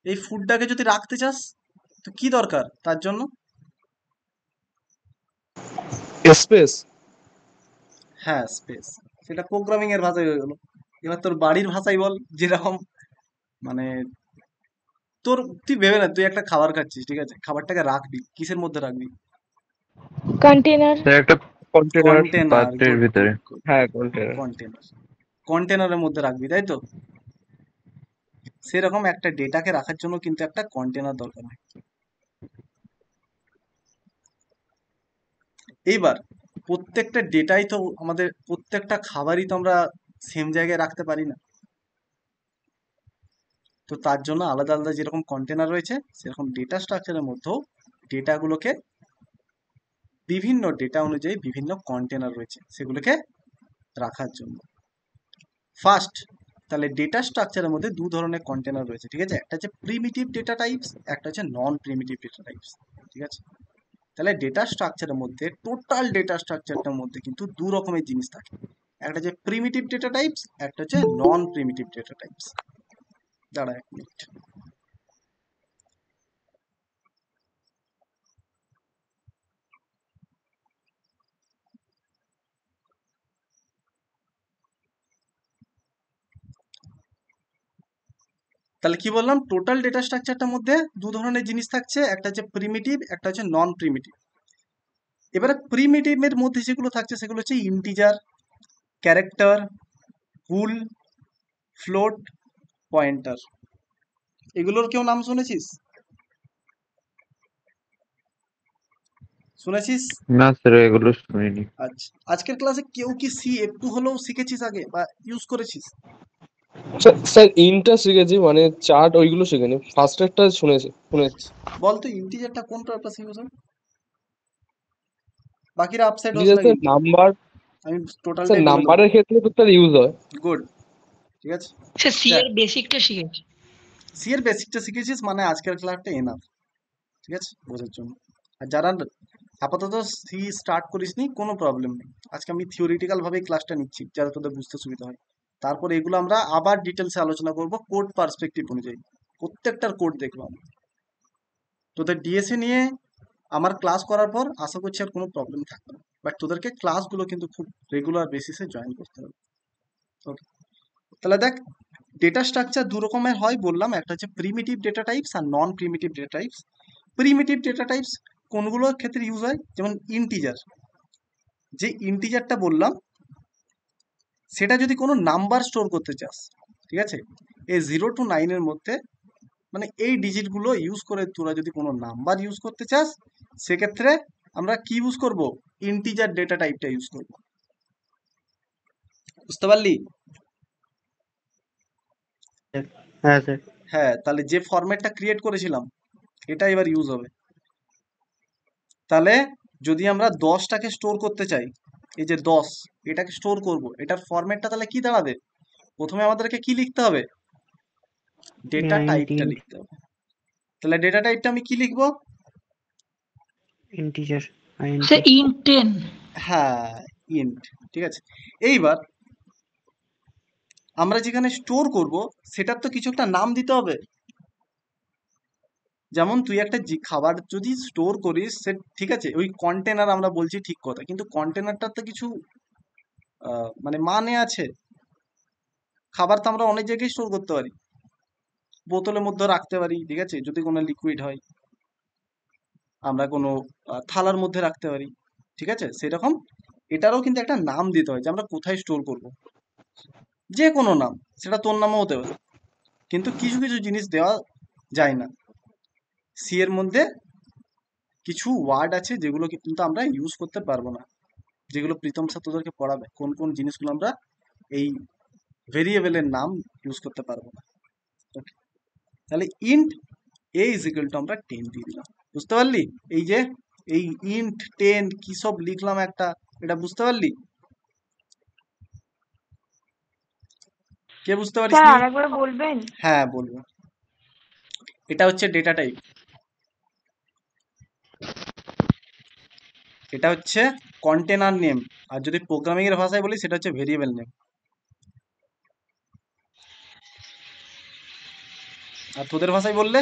এই ফুডটাকে যদি রাখতে চাস তো কি দরকার তার জন্য? স্পেস। হ্যাঁ, স্পেস। সেটা প্রোগ্রামিং এর ভাষায় হয়ে গেল। এবার তোর বাড়ির ভাষায় বল, যেরকম মানে তোর, তুই ভেবে না তুই একটা খাবার খাচ্ছিস, ঠিক আছে? খাবারটাকে রাখবি কিসের মধ্যে রাখবি? কন্টেনার। স্যার একটা কন্টেনার। কন্টেনার। পাত্রের গুড ভিতরে। Good good. হ্যাঁ, কন্টেনার। কন্টেনার, কন্টেনারের মধ্যে রাখবি, তাই তো? সেরকম একটা ডেটাকে রাখার জন্য কিন্তু একটা কন্টেনার দরকার হয়। এইবার প্রত্যেকটা ডেটাই তো আমাদের, প্রত্যেকটা খাবারই তো আমরা সেম জায়গায় রাখতে পারি না। তো তার জন্য আলাদা আলাদা যেরকম কন্টেনার রয়েছে, সেরকম ডেটা স্ট্রাকচারের মধ্যেও ডেটাগুলোকে, বিভিন্ন ডেটা অনুযায়ী বিভিন্ন কন্টেনার রয়েছে সেগুলোকে রাখার জন্য। ফার্স্ট, তাহলে ডেটা স্ট্রাকচারের মধ্যে দু ধরনের কন্টেনার রয়েছে, ঠিক আছে? একটা হচ্ছে প্রিমিটিভ ডেটা টাইপস, একটা হচ্ছে নন প্রিমিটিভ ডেটা টাইপস, ঠিক আছে? তাহলে ডেটা স্ট্রাকচারের মধ্যে, টোটাল ডেটা স্ট্রাকচারটার মধ্যে কিন্তু দু রকমের জিনিস থাকে। একটা হচ্ছে প্রিমিটিভ ডেটা টাইপস, একটা হচ্ছে নন প্রিমিটিভ ডেটা টাইপস। দাঁড়া এক মিনিট। তাহলে কি বললাম, টোটাল ডেটা স্ট্রাকচারটার মধ্যে দু ধরনের জিনিস থাকছে, একটা হচ্ছে প্রিমিটিভ, একটা হচ্ছে নন প্রিমিটিভ। এবারে প্রিমিটিভের মধ্যে যেগুলো থাকছে সেগুলো হচ্ছে ইন্টিজার, ক্যারেক্টার, ফুল, ফ্লোট, পয়েন্টার। এগুলোর কেউ নাম শুনেছিস? শুনেছিস? না স্যার, এগুলো শুনিনি। আচ্ছা, আজকের ক্লাসে কেউ কি সি একটু হলেও শিখেছিস আগে বা ইউজ করেছিস? স্যার ইনটা শিখেছি, মানে চার্ট ওইগুলো শিখিনি, ফার্স্ট একটা শুনেছি। বল তো ইন্টিজারটা কোন পারপাসে ইউজ হয়? বাকিরা আপসেট হোস না স্যার কিন্তু, নাম্বার, আমি স্যার টোটালটাই বলে দেবো। নাম্বারের ক্ষেত্রে তো স্যার ইউজ হয়। গুড, ঠিক আছে। সে সি দেখ, এর বেসিকটা শিখেছি। সি এর বেসিকটা শিখেছিস মানে আজকের ক্লাসটা এনাফ, ঠিক আছে, বোঝার জন্য। আর যারা আপাতত সি স্টার্ট করিসনি কোনো প্রবলেম নেই, আজকে আমি থিওরিটিক্যাল ভাবেই ক্লাসটা নিচ্ছি যাতে তোদের বুঝতে সুবিধা হয়। তারপরে এগুলো আমরা আবার ডিটেলসে আলোচনা করব কোড পার্সপেক্টিভ অনুযায়ী, প্রত্যেকটার কোড দেখবো আমরা। তোদের ডিএসএ নিয়ে আমার ক্লাস করার পর আশা করছি আর কোনো প্রবলেম থাকবে না, বাট তোদেরকে ক্লাসগুলো কিন্তু খুব রেগুলার বেসিসে জয়েন করতে হবে। ওকে, তাহলে দেখ, ডেটা স্ট্রাকচার দু রকমের হয় বললাম, একটা হচ্ছে প্রিমিটিভ ডেটা টাইপস আর non primitive data types. Primitive data types কোনগুলোর ক্ষেত্রে ইউজ হয়? যেমন ইন্টিজার, যে ইন্টিজারটা বললাম সেটা যদি কোনো নাম্বার স্টোর করতে চাস, ঠিক আছে, এই 0 to 9 এর মধ্যে, মানে এই ডিজিটগুলো ইউজ করে তোরা যদি কোনো নাম্বার ইউজ করতে চাস, সেক্ষেত্রে আমরা কি ইউজ করব? ইন্টিজার ডেটা টাইপটা ইউজ করব। বুঝতে পারলি? হ্যাঁ স্যার। হ্যাঁ, তাহলে যে ফরম্যাটটা ক্রিয়েট করেছিলাম এটা এবার ইউজ হবে। তাহলে যদি আমরা 10টাকে স্টোর করতে চাই, এই যে 10 এটাকে স্টোর করব, এটার ফরম্যাটটা তাহলে কি দাঁড়াবে? প্রথমে আমাদেরকে কি লিখতে হবে? ডেটা টাইপটা ইন্ট লিখতে হবে। তাহলে ডেটা টাইপটা আমি কি লিখবো? ইন্টিজার সে ইন্ট 10। হ্যাঁ, ইন্ট। ঠিক আছে, এইবার আমরা যেখানে স্টোর করব সেটার তো কিছু একটা নাম দিতে হবে। যেমন তুই একটা খাবার যদি স্টোর করিস সে ঠিক আছে, ওই কন্টেনার আমরা বলছি ঠিক কথা, কিন্তু কন্টেনারটার তো কিছু মানে আছে। খাবার তো আমরা অনেক জায়গায় স্টোর করতে পারি, বোতলের মধ্যে রাখতে পারি, ঠিক আছে, যদি কোনো লিকুইড হয় আমরা কোনো থালার মধ্যে রাখতে পারি, ঠিক আছে। সেরকম এটারও কিন্তু একটা নাম দিতে হয় যে আমরা কোথায় স্টোর করব, যে কোনো নাম, সেটা তোর নামও হতে পারে। কিন্তু কিছু কিছু জিনিস দেওয়া যায় না। সি এর মধ্যে কিছু ওয়ার্ড আছে যেগুলো কিন্তু আমরা ইউজ করতে পারবো না, যেগুলো প্রীতম স্যার তোদেরকে পড়াবে, কোন কোন জিনিসগুলো আমরা এই ভেরিয়েবলের নাম ইউজ করতে পারবো না। Okay? তাহলে int A is equal to আমরা 10 দিয়ে দিলাম। বুঝতে পারলি? এই যে এই ইন্ট 10 কি সব লিখলাম একটা, এটা বুঝতে পারলি? কে বুঝতে পারিস স্যার নি? আরেকবার বলবেন? হ্যাঁ বলবো। এটা হচ্ছে ডেটা টাইপ, এটা হচ্ছে কন্টেনার নেম, আর যদি প্রোগ্রামিং এর ভাষায় বলি সেটা হচ্ছে ভেরিয়েবল নেম। আর তোদের ভাষায় বললে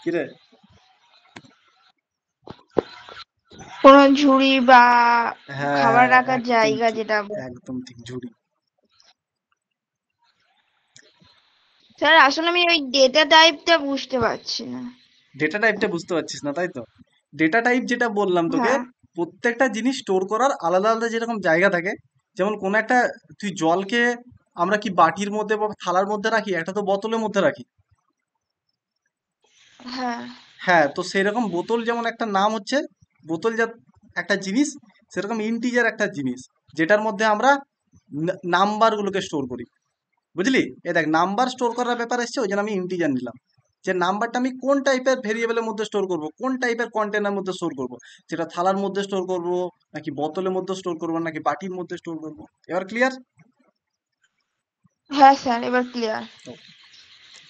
কি রে? কোনো ঝুড়ি বা খাবার হ্যাঁ, রাখার একদম জায়গা ঠিক, যেটা একদম ঠিক, ঝুড়ি। স্যার আসলে আমি ওই ডেটা টাইপটা বুঝতে পারছি না। ডেটা টাইপটা বুঝতে পারছিস না তাই তো? ডেটা টাইপ যেটা বললাম তোকে, হ্যাঁ প্রত্যেকটা জিনিস স্টোর করার আলাদা আলাদা যেরকম জায়গা থাকে, যেমন কোন একটা তুই জলকে আমরা কি বাটির মধ্যে বা থালার মধ্যে রাখি, একটা তো বোতলের মধ্যে রাখি। হ্যাঁ হ্যাঁ, তো সেরকম বোতল যেমন একটা নাম হচ্ছে, বোতল যা একটা জিনিস, সেরকম ইন্টিজার একটা জিনিস যেটার মধ্যে আমরা নাম্বার গুলোকে স্টোর করি। বুঝলি? এ দেখ, নাম্বার স্টোর করার ব্যাপার এসছে, ওই জন্য আমি ইন্টিজার নিলাম। যে নাম্বারটা আমি কোন টাইপের ভেরিয়েবলের মধ্যে স্টোর করব, কোন টাইপের কন্টেনার মধ্যে স্টোর করব, সেটা থালার মধ্যে স্টোর করব নাকি বোতলের মধ্যে স্টোর করব নাকি বাটির মধ্যে স্টোর করব। এবার ক্লিয়ার? হ্যাঁ স্যার এবার ক্লিয়ার।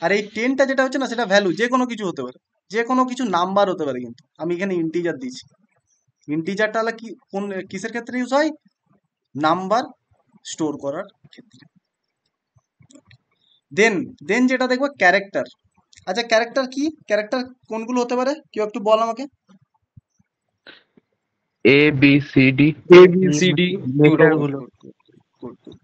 আর এই 10টা যেটা হচ্ছে না, সেটা ভ্যালু যে কোনো কিছু হতে পারে, যে কোনো কিছু নাম্বার হতে পারে, কিন্তু আমি এখানে ইন্টিজার দিয়েছি। ইন্টিজারটা হলে কি, কোন কিসের ক্ষেত্রে ইউজ হয়? নাম্বার স্টোর করার ক্ষেত্রে। দেন দেন যেটা দেখবো ক্যারেক্টার। আচ্ছা, ক্যারেক্টার কি? ক্যারেক্টার কোনগুলো হতে পারে কেউ একটু বল আমাকে। A B C D. ABCD। Good letter good গুলো। Good good good.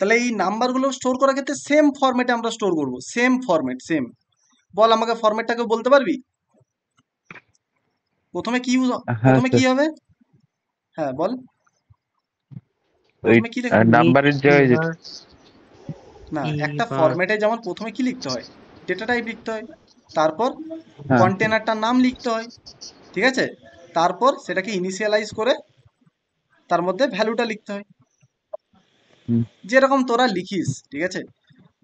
তাহলে এই নাম্বারগুলো স্টোর করার ক্ষেত্রে সেম ফরম্যাটে আমরা স্টোর করব, সেম ফরম্যাট, সেম। বল আমাকে ফরম্যাটটাকে বলতে পারবি? প্রথমে কি হ্যাঁ প্রথমে কি স্যার, হবে? হ্যাঁ বল, ওই প্রথমে কি লিখবো? নাম্বারের জায়গায় যেটা। না, একটা এবার ফরম্যাটে যেমন প্রথমে কি লিখতে হয়? ডেটা টাইপ লিখতে হয়, তারপর হ্যাঁ। কন্টেনারটার নাম লিখতে হয়, ঠিক আছে, তারপর সেটাকে ইনিশিয়ালাইজ করে তার মধ্যে ভ্যালুটা লিখতে হয়। হুম, যেরকম তোরা লিখিস, ঠিক আছে,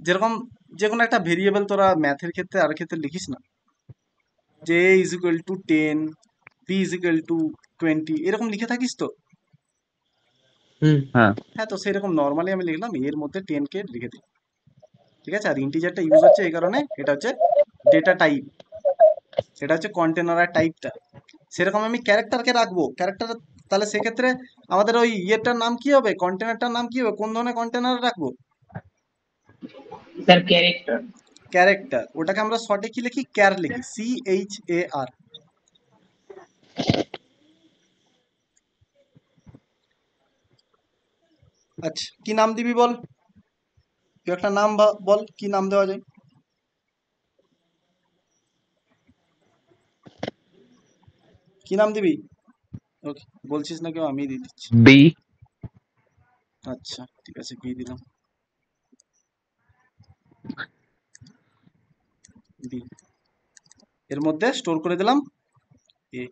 যেরকম যে কোনো একটা ভেরিয়েবল তোরা ম্যাথের ক্ষেত্রে আর ক্ষেত্রে লিখিস না, যে a is equal to 10, b is equal to 20, এরকম লিখে থাকিস তো। হ্যাঁ। হ্যাঁ, তো সেরকম নর্মালি আমি লিখলাম এর মধ্যে 10কে লিখে দিই, ঠিক আছে। আর ইন্টিজারটা ইউজ হচ্ছে এই কারণে, এটা হচ্ছে ডেটা টাইপ, এটা হচ্ছে কন্টেনারের টাইপটা। সেরকম আমি ক্যারেক্টারকে রাখবো, ক্যারেক্টার, তাহলে সেক্ষেত্রে আমাদের ওই ইয়েটার নাম কি হবে, কন্টেনারটার নাম কি হবে, কোন ধরনের কন্টেনার রাখবো? Sir character. ক্যারেক্টার, ওটাকে আমরা শর্টে কি লিখি? ক্যার লিখি, CHAR। আচ্ছা, কি নাম দিবি বল? তুই একটা নাম বল, কি নাম দেওয়া যায়? কি নাম দিবি? ওকে, বলছিস না কেউ, আমি দিয়ে দিচ্ছি। বি। আচ্ছা ঠিক আছে, বি দিলাম, বি। এর মধ্যে স্টোর করে দিলাম এ।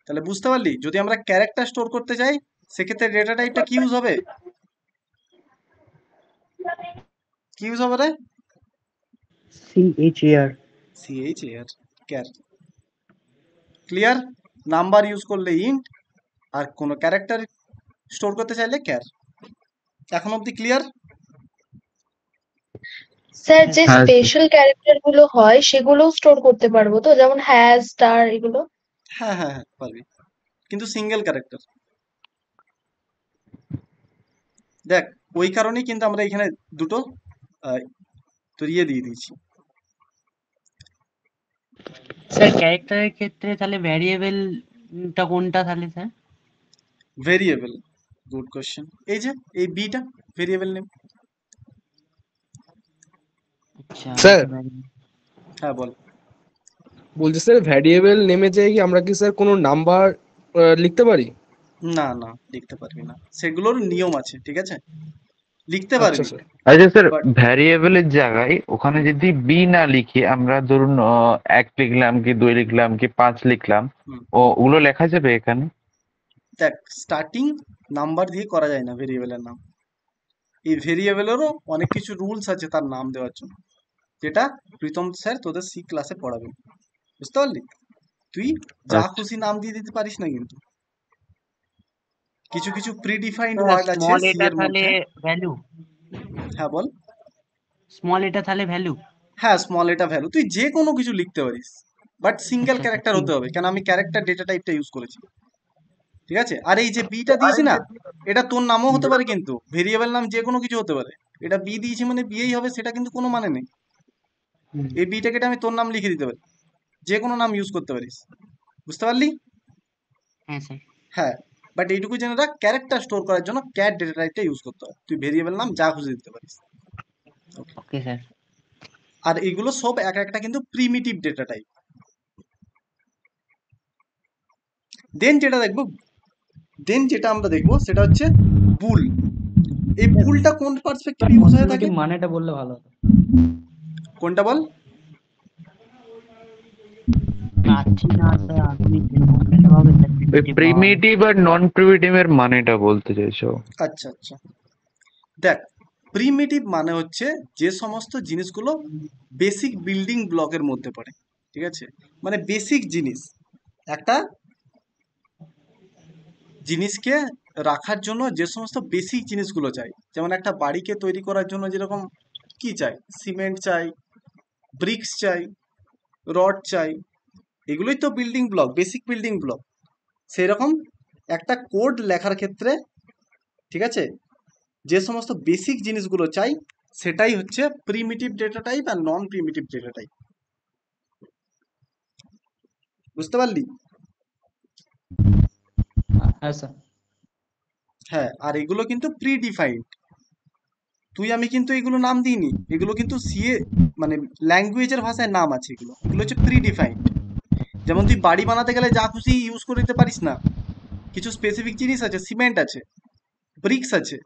তাহলে বুঝতে পারলি, যদি আমরা ক্যারেক্টার স্টোর করতে চাই সেক্ষেত্রে ডেটা টাইপটা কি ইউজ হবে? কি ইউজ হবে রে? CHAR CHAR, car. Clear? Number use করলে ইন্ট, আর কোনো ক্যারেক্টার স্টোর করতে চাইলে ক্যার। এখন অবধি ক্লিয়ার? স্যার যে হ্যাঁ স্পেশাল ক্যারেক্টার গুলো হয় সেগুলো স্টোর করতে পারবো তো, যেমন হ্যাজ, স্টার এগুলো? হ্যাঁ হ্যাঁ হ্যাঁ পারবি, কিন্তু সিঙ্গেল ক্যারেক্টার। দেখ, ওই কারণেই কিন্তু আমরা এখানে দুটো তোর ইয়ে দিয়ে দিয়েছি। স্যার ক্যারেক্টারের ক্ষেত্রে তাহলে ভ্যারিয়েবলটা কোনটা তাহলে স্যার? Variable, good question. এই যে এই বিটা ভেরিয়েবল নেম। আচ্ছা স্যার হ্যাঁ বল। বলছি স্যার ভ্যারিয়েবল নেমে যেয়ে কি আমরা কি স্যার কোনো নাম্বার লিখতে পারি? না না, লিখতে পারবি না, সেগুলোর নিয়ম আছে, ঠিক আছে? লিখতে আচ্ছা পারবি স্যার। আচ্ছা স্যার, বাট ভ্যারিয়েবলের জায়গায় ওখানে যদি বি না লিখে আমরা ধরুন 1 লিখলাম কি 2 লিখলাম কি 5 লিখলাম, হুম, ওগুলো লেখা যাবে এখানে? দেখ স্টার্টিং নাম্বার দিয়ে করা যায় না ভেরিয়েবলের নাম। এই ভেরিয়েবলেরও অনেক কিছু রুলস আছে তার নাম দেওয়ার জন্য, যেটা প্রীতম স্যার তোদের সি ক্লাসে পড়াবেন, বুঝতে পারলি? তুই যা আচ্ছা খুশি নাম দিয়ে দিতে পারিস না, কিন্তু কিছু কিছু প্রিডিফাইন্ড স্যার ওয়ার্ড আছে স্মল সি এটা এর তাহলে মধ্যে। ভ্যালু? হ্যাঁ বল। স্মল এটা তাহলে ভ্যালু? হ্যাঁ, স্মল এটা ভ্যালু, তুই যে কোনো কিছু লিখতে পারিস, বাট সিঙ্গেল আচ্ছা আচ্ছা ক্যারেক্টার ঠিক হতে হবে, কেন আমি ক্যারেক্টার ডেটা টাইপটা ইউজ করেছি, ঠিক আছে? আর এই যে বিটা দিয়েছি না, এটা তোর নামও হতে পারে, কিন্তু ভেরিয়েবল নাম যে কোনো কিছু হতে পারে। এটা বি দিয়েছি মানে বিয়েই হবে সেটা কিন্তু কোনো মানে নেই। হুম, এই বিটাকে আমি তোর নাম লিখে দিতে পারি, যে কোনো নাম ইউজ করতে পারিস, বুঝতে পারলি? হ্যাঁ স্যার। হ্যাঁ, বাট এইটুকু জেনে রাখ, ক্যারেক্টার স্টোর করার জন্য ক্যার ডেটা টাইপটা ইউজ করতে হয়, তুই ভেরিয়েবল নাম যা খুশি দিতে পারিস। ওকে, ওকে স্যার। আর এগুলো সব এক একটা কিন্তু প্রিমিটিভ ডেটা টাইপ। দেন যেটা আমরা দেখবো সেটা হচ্ছে বুল। এই বুলটা কোন পার্সপেক্টিভ ইউজ হয়ে থাকে? মানেটা বললে ভালো হতো। কোনটা বল? পাচ্ছি না স্যার, আপনি বললে হবে স্যার, ওই primitive পাওয়া। প্রিমিটিভ আর নন প্রিমিটিভ এর মানেটা বলতে চাইছো? আচ্ছা আচ্ছা, দেখ প্রিমিটিভ মানে হচ্ছে যে সমস্ত জিনিসগুলো বেসিক বিল্ডিং ব্লকের মধ্যে পড়ে, ঠিক আছে? মানে বেসিক জিনিস, একটা জিনিসকে রাখার জন্য যে সমস্ত বেসিক জিনিসগুলো চাই, যেমন একটা বাড়িকে তৈরি করার জন্য যেরকম কি চাই, সিমেন্ট চাই, ব্রিক্স চাই, রড চাই, এগুলোই তো building block, basic building block. সেই রকম একটা কোড লেখার ক্ষেত্রে, ঠিক আছে, যে সমস্ত বেসিক জিনিসগুলো চাই সেটাই হচ্ছে প্রিমিটিভ ডেটা টাইপ আর নন প্রিমিটিভ ডেটা টাইপ, বুঝতে পারলি? হ্যাঁ স্যার। হ্যাঁ, আর এগুলো কিন্তু প্রিডিফাইন্ড, তুই আমি কিন্তু এগুলো নাম দিইনি, এগুলো কিন্তু সিএ মানে ল্যাঙ্গুয়েজের ভাষায় নাম আছে, এগুলো এগুলো হচ্ছে প্রিডিফাইন্ড। যেমন তুই বাড়ি বানাতে গেলে যা খুশি ইউজ করে দিতে পারিস না, কিছু স্পেসিফিক জিনিস আছে, সিমেন্ট আছে, ব্রিক্স আছে,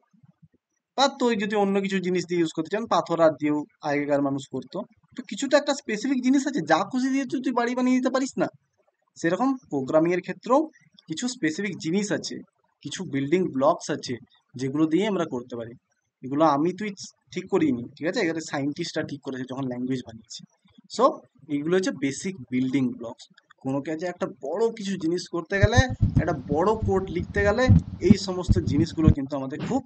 বা তুই যদি অন্য কিছু জিনিস দিয়ে ইউজ করতে চান, পাথর আর দিয়েও আগেকার মানুষ করতো, তো কিছু তো একটা স্পেসিফিক জিনিস আছে, যা খুশি দিয়ে তুই বাড়ি বানিয়ে দিতে পারিস না। সেরকম প্রোগ্রামিং এর ক্ষেত্রেও কিছু স্পেসিফিক জিনিস আছে, কিছু বিল্ডিং ব্লকস আছে, যেগুলো দিয়ে আমরা করতে পারি। এগুলো আমি তুই ঠিক করিনি, ঠিক আছে, এখানে সায়েন্টিস্টরা ঠিক করেছে যখন ল্যাঙ্গুয়েজ বানিয়েছে। সো এইগুলো হচ্ছে বেসিক বিল্ডিং ব্লকস। কোনো কাজে একটা বড় কিছু জিনিস করতে গেলে, একটা বড় কোড লিখতে গেলে এই সমস্ত জিনিসগুলো কিন্তু আমাদের খুব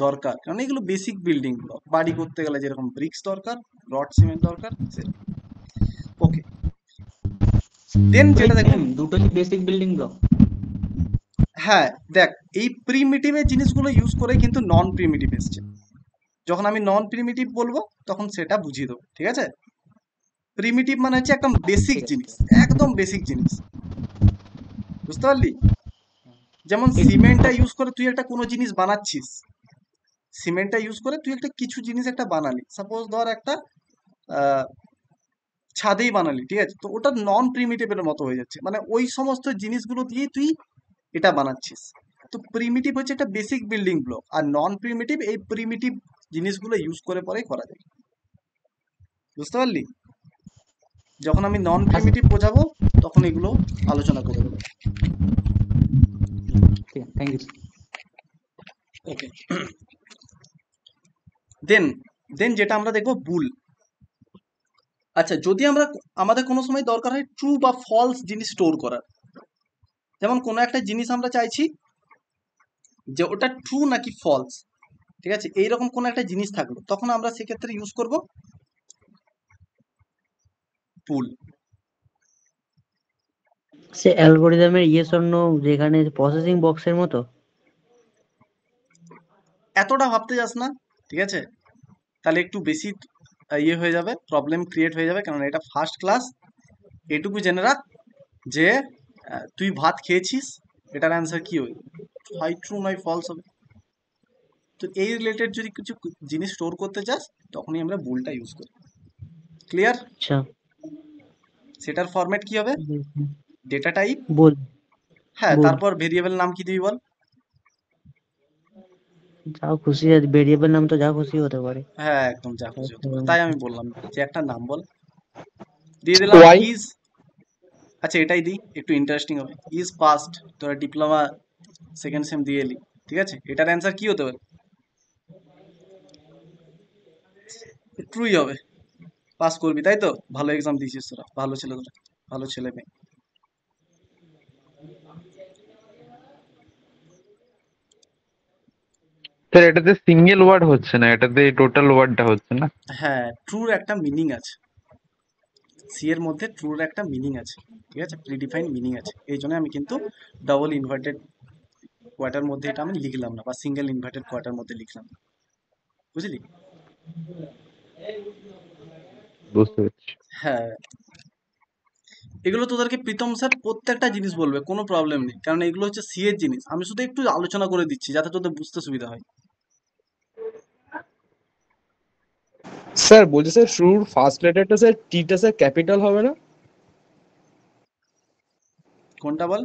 দরকার, কারণ এগুলো বেসিক বিল্ডিং ব্লক। বাড়ি করতে গেলে যেরকম ব্রিক্স দরকার, রড সিমেন্ট দরকার, সেরকম। ওকে, দেন যেটা দেখো, দুটো কি বেসিক বিল্ডিং ব্লক? হ্যাঁ দেখ, এই প্রিমিটিভের জিনিসগুলো ইউজ করে কিন্তু নন প্রিমিটিভ এসছে। যখন আমি নন প্রিমিটিভ বলবো তখন সেটা বুঝিয়ে দেবো, ঠিক আছে? প্রিমিটিভ মানে হচ্ছে একদম বেসিক ঠিক আছে। জিনিস, একদম বেসিক জিনিস, বুঝতে পারলি? যেমন সিমেন্টটা ইউজ করে তুই একটা কোনো জিনিস বানাচ্ছিস, সিমেন্টটা ইউজ করে তুই একটা কিছু জিনিস একটা বানালি, সাপোজ ধর একটা ছাদেই বানালি, ঠিক আছে, তো ওটা নন প্রিমিটিভের মতো হয়ে যাচ্ছে, মানে ওই সমস্ত জিনিসগুলো দিয়ে তুই এটা বানাচ্ছিস। তো প্রিমিটিভ হচ্ছে একটা বেসিক বিল্ডিং ব্লক, আর নন প্রিমিটিভ এই প্রিমিটিভ জিনিসগুলো ইউজ করে পরে করা যায়, বুঝতে পারলি? যখন আমি নন প্রিমিটিভ বোঝাবো তখন এগুলো আলোচনা করে দেবো। ঠিক আছে, থ্যাংক ইউ। ওকে, দেন দেন যেটা আমরা দেখবো বুল। আচ্ছা, যদি আমাদের কোনো সময় দরকার হয় ট্রু বা ফলস জিনিস স্টোর করার, যেমন কোনো একটা জিনিস আমরা চাইছি যে ওটা ট্রু নাকি ফলস, ঠিক আছে, এইরকম কোনো একটা জিনিস থাকলো, তখন আমরা সেক্ষেত্রে ইউজ করব বুল। সে অ্যালগরিদমের ইয়েস অর নো যেখানে প্রসেসিং বক্সের মতো। এতটা ভাবতে যাস না, ঠিক আছে, তাহলে একটু বেশি ইয়ে হয়ে যাবে, প্রবলেম ক্রিয়েট হয়ে যাবে, কারণ এটা ফার্স্ট ক্লাস। এটুকু জেনে রাখ যে তুই ভাত খেয়েছিস, এটার অ্যান্সার কি হবে, হয় ট্রু নয় ফলস হবে। তো এই রিলেটেড যদি কিছু জিনিস স্টোর করতে চাস তখনই আমরা বুলটা ইউজ করি। ক্লিয়ার? আচ্ছা, সেটার ফরম্যাট কি হবে, ডেটা টাইপ, বল হ্যাঁ, বল তারপর ভেরিয়েবল নাম কি দিবি বল? যা খুশি আছে, ভেরিয়েবল নাম তো যা খুশি হতে পারে। হ্যাঁ, একদম যা খুশি হতে পারে, তাই আমি বললাম যে একটা নাম বল, দিয়ে দিলাম ওয়াই। ইজ। আচ্ছা, এটাই দিই, একটু ইন্টারেস্টিং হবে। ইজ পাস্ট, তোরা ডিপ্লোমা সেকেন্ড সেম দিয়ে এলি, ঠিক আছে, এটার অ্যান্সার কি হতে পারে, ট্রুই হবে, পাস করবি, তাই তো? ভালো এক্সাম দিয়েছিস তোরা, ভালো ছেলে, তোরা ভালো ছেলে মেয়ে। স্যার এটাতে সিঙ্গেল ওয়ার্ড হচ্ছে না, এটাতে টোটাল ওয়ার্ডটা হচ্ছে না। হ্যাঁ, ট্রুর একটা মিনিং আছে, সি এর মধ্যে ট্রুর একটা মিনিং আছে, ঠিক আছে, প্রিডিফাইন্ড মিনিং আছে, এই জন্য আমি কিন্তু ডাবল ইনভার্টেড কোয়ার্টার মধ্যে এটা আমি লিখলাম না, বা সিঙ্গেল ইনভার্টেড কোয়ার্টার মধ্যে লিখলাম না, বুঝলি? বুঝতে পারছি। হ্যাঁ, এগুলো তোদেরকে প্রীতম স্যার প্রত্যেকটা জিনিস বলবে, কোনো প্রবলেম নেই, কারণ এগুলো হচ্ছে সি এর জিনিস, আমি শুধু একটু আলোচনা করে দিচ্ছি যাতে তোদের বুঝতে সুবিধা হয়। স্যার বলছি স্যার ট্রুর ফার্স্ট লেটারটা স্যার টিটা স্যার ক্যাপিটাল হবে না? কোনটা বল?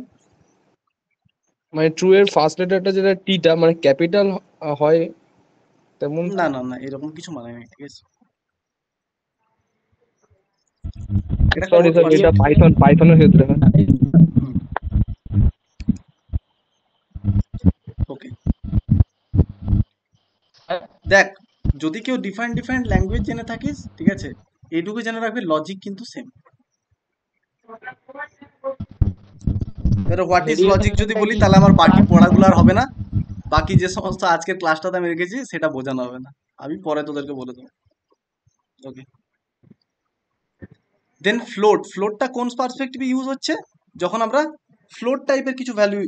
মানে ট্রু এর ফার্স্ট লেটারটা যেটা টিটা মানে ক্যাপিটাল হয় তেমন? না না না, এরকম কিছু মানে নেই, ঠিক আছে, এটা সরি কোড স্যার, এটা কনসেপ্ট। পাইথনের ক্ষেত্রে হয়। ওকে, দেখ, যদি কেউ ডিফারেন্ট ল্যাঙ্গুয়েজ জেনে থাকিস, ঠিক আছে, এইটুকু জেনে রাখবি লজিক কিন্তু সেম। এবার হোয়াট ইজ লজিক যদি বলি তাহলে আমার বাকি পড়াগুলো আর হবে না, বাকি যে সমস্ত আজকের ক্লাসটাতে আমি রেখেছি সেটা বোঝানো হবে না, আমি পরে তোদেরকে বলে দেবো। ওকে, দেন ফ্লোটটা কোন পার্সপেক্টিভে ইউজ হচ্ছে, যখন আমরা ফ্লোট টাইপের কিছু ভ্যালু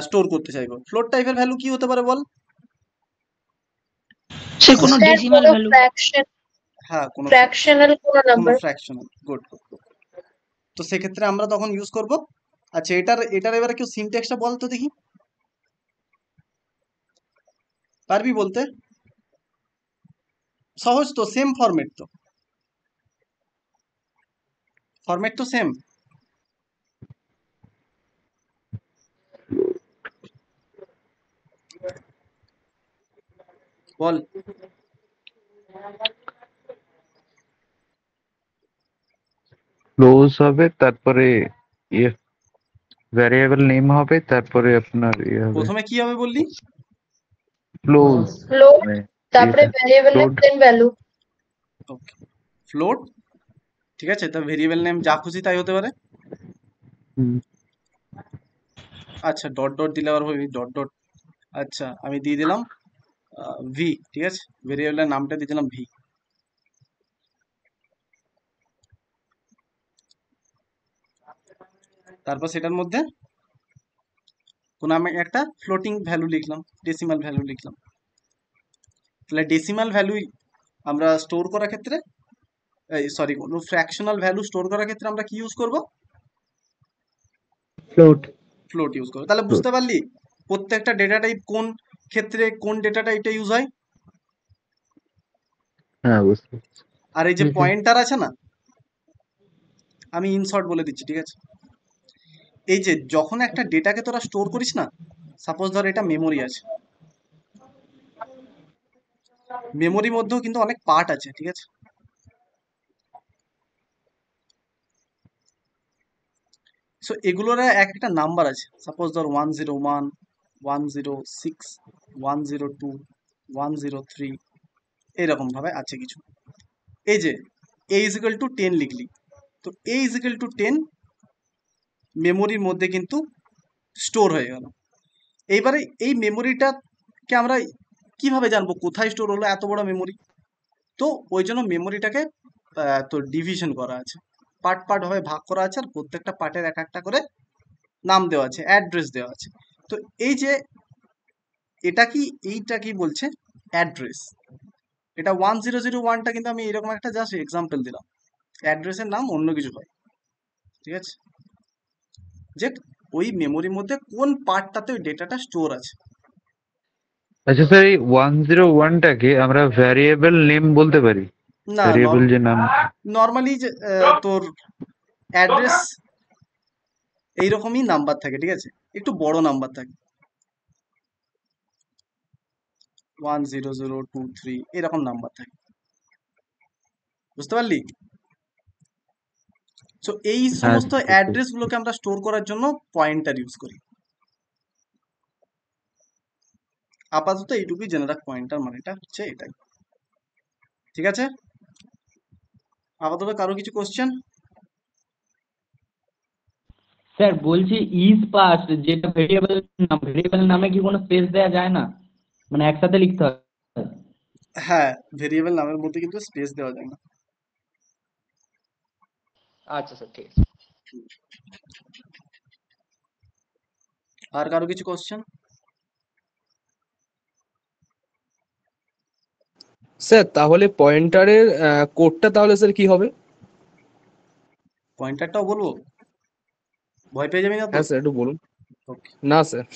স্টোর করতে চাইবো। ফ্লোট টাইপের ভ্যালু কি হতে পারে বল? সে কোনো স্যার ডেসিমাল কোনো ভ্যালু। হ্যাঁ, কোনো ফ্র্যাকশনাল কোনো নাম্বার। Fractional, good. তো সেক্ষেত্রে আমরা তখন ইউজ করব। আচ্ছা, এটার এবারে কেউ সিনট্যাক্সটা বল তো দেখি, পারবি বলতে? সহজ তো, সেম ফরম্যাট তো, সেম। বল। ক্লোজ হবে, তারপরে ইয়ে ভ্যারিয়েবল নেম হবে, তারপরে আপনার ইয়ে হবে প্রথমে কি হবে বললি? ক্লোজ, ফ্লোট, মানে তারপরে ভ্যারিয়েবল নেম, ফ্লোট। দেন ভ্যালু। ওকে, ফ্লোট, ঠিক আছে, তা ভেরিয়েবল নেম যা খুশি তাই হতে পারে। আচ্ছা, ডট ডট দিলে আবার হবে ডট ডট। আচ্ছা, আমি দিয়ে দিলাম ভি, ঠিক আছে, ভেরিয়েবলের নামটা দিয়ে দিলাম ভি। তারপর সেটার মধ্যে আমি একটা ফ্লোটিং ভ্যালু লিখলাম, ডেসিমাল ভ্যালু লিখলাম। তাহলে ডেসিমাল ভ্যালু আমরা স্টোর করার ক্ষেত্রে, সরি, কোনো ফ্র্যাকশনাল ভ্যালু স্টোর করার ক্ষেত্রে আমরা কি ইউজ করব? ফ্লোট ইউজ করব। তাহলে বুঝতে পারলি প্রত্যেকটা ডেটা টাইপ কোন ক্ষেত্রে কোন ডেটা টাইপটা ইউজ হয়। হ্যাঁ, বুঝতে পারছি। আর এই যে পয়েন্টার আছে না, আমি ইনশর্ট বলে দিচ্ছি, ঠিক আছে, এই যে যখন একটা ডেটাকে তোরা স্টোর করিস না, সাপোজ ধর এটা মেমোরি আছে, মেমোরির মধ্যেও কিন্তু অনেক পার্ট আছে, ঠিক আছে, সো এগুলোর এক একটা নাম্বার আছে, সাপোজ ধর 101, 106, 102, 103, এরকম ভাবে আছে কিছু। এই যে a ইজ ইকুয়াল টু 10 লিখলি, তো a ইজ ইকুয়াল টু 10 মেমোরির মধ্যে কিন্তু স্টোর হয়ে গেল। এইবারে এই মেমোরিটাকে আমরা কিভাবে জানবো কোথায় স্টোর হলো এত বড় মেমোরি? তো ওই জন্য মেমোরিটাকে তো ডিভিশন করা আছে, পার্ট পার্ট ভাবে ভাগ করা আছে, আর প্রত্যেকটা পার্টের এক একটা করে নাম দেওয়া আছে, অ্যাড্রেস দেওয়া আছে। তো এই যে এইটা কি বলছে? অ্যাড্রেস। এটা 1001টা কিন্তু আমি এরকম একটা জাস্ট এক্সাম্পল দিলাম, অ্যাড্রেসের নাম অন্য কিছু হয়, ঠিক আছে? যে ওই মেমোরির মধ্যে কোন পার্টটাতে ওই ডেটাটা স্টোর আছে। আচ্ছা স্যার, এই 101টাকে আমরা ভ্যারিয়েবল নেম বলতে পারি? না, ভ্যারিয়েবল যে নাম। নর্মালি যে তোর অ্যাড্রেস এইরকমই নাম্বার থাকে, ঠিক আছে? একটু বড় নাম্বার থাকে, 10023 এরকম নাম্বার থাকে, বুঝতে পারলি? সো এই সমস্ত অ্যাড্রেস গুলোকে আমরা স্টোর করার জন্য পয়েন্টার ইউজ করি। আপাতত এইটুকুই জেনে রাখ, পয়েন্টার মানেটা হচ্ছে এটাই, ঠিক আছে? আপাতত কারো কিছু কোশ্চেন? স্যার বলছি ইজ পাস্ট যেটা ভেরিয়েবল নামে কি কোনো স্পেস দেওয়া যায় না, মানে একসাথে লিখতে হয়? হ্যাঁ, ভেরিয়েবল নামের মধ্যে কিন্তু স্পেস দেওয়া যায় না। আচ্ছা স্যার, ঠিক আছে। আর কারো কিছু কোশ্চেন? স্যার তাহলে পয়েন্টারের কোডটা তাহলে স্যার কি হবে? পয়েন্টারটাও বলবো? ভয় পেয়ে যাবি না তো? হ্যাঁ স্যার, একটু বলুন। ওকে, না স্যার।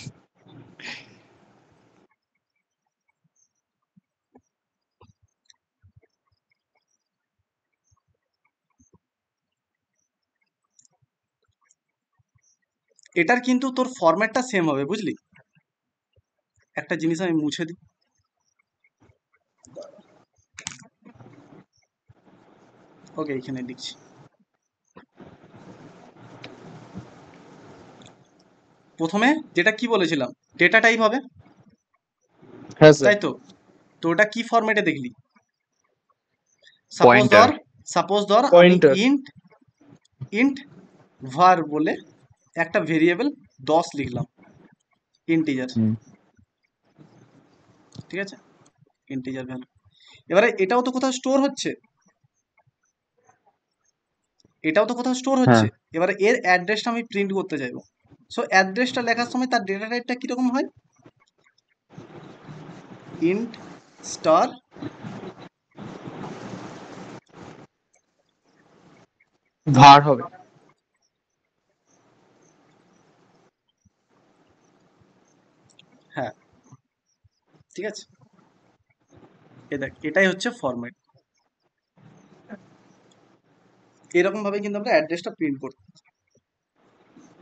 এটার কিন্তু তোর ফরম্যাটটা সেম হবে, বুঝলি? একটা জিনিস আমি মুছে দিই, ওকে এখানে লিখছি। প্রথমে যেটা কি বলেছিলাম, ডেটা টাইপ হবে, হ্যাঁ স্যার। তাই তো? তো ওটা কি ফরম্যাটে দেখলি? Pointer. সাপোজ ধর আমি Pointer. ইন্ট var বলে একটা ভেরিয়েবল 10 লিখলাম, ইন্টিজার, ঠিক আছে? Integer value. এবারে এটাও তো কোথাও স্টোর হচ্ছে, হ্যাঁ। এবারে এর অ্যাড্রেসটা আমি প্রিন্ট করতে চাইবো। সো অ্যাড্রেসটা লেখার সময় তার ডেটা টাইপটা কিরকম হয়? ইন্ট স্টার ভার হবে। হ্যাঁ, ঠিক আছে? দেখ এটাই হচ্ছে ফরম্যাট। এরকম ভাবে কিন্তু আমরা অ্যাড্রেসটা প্রিন্ট করতে,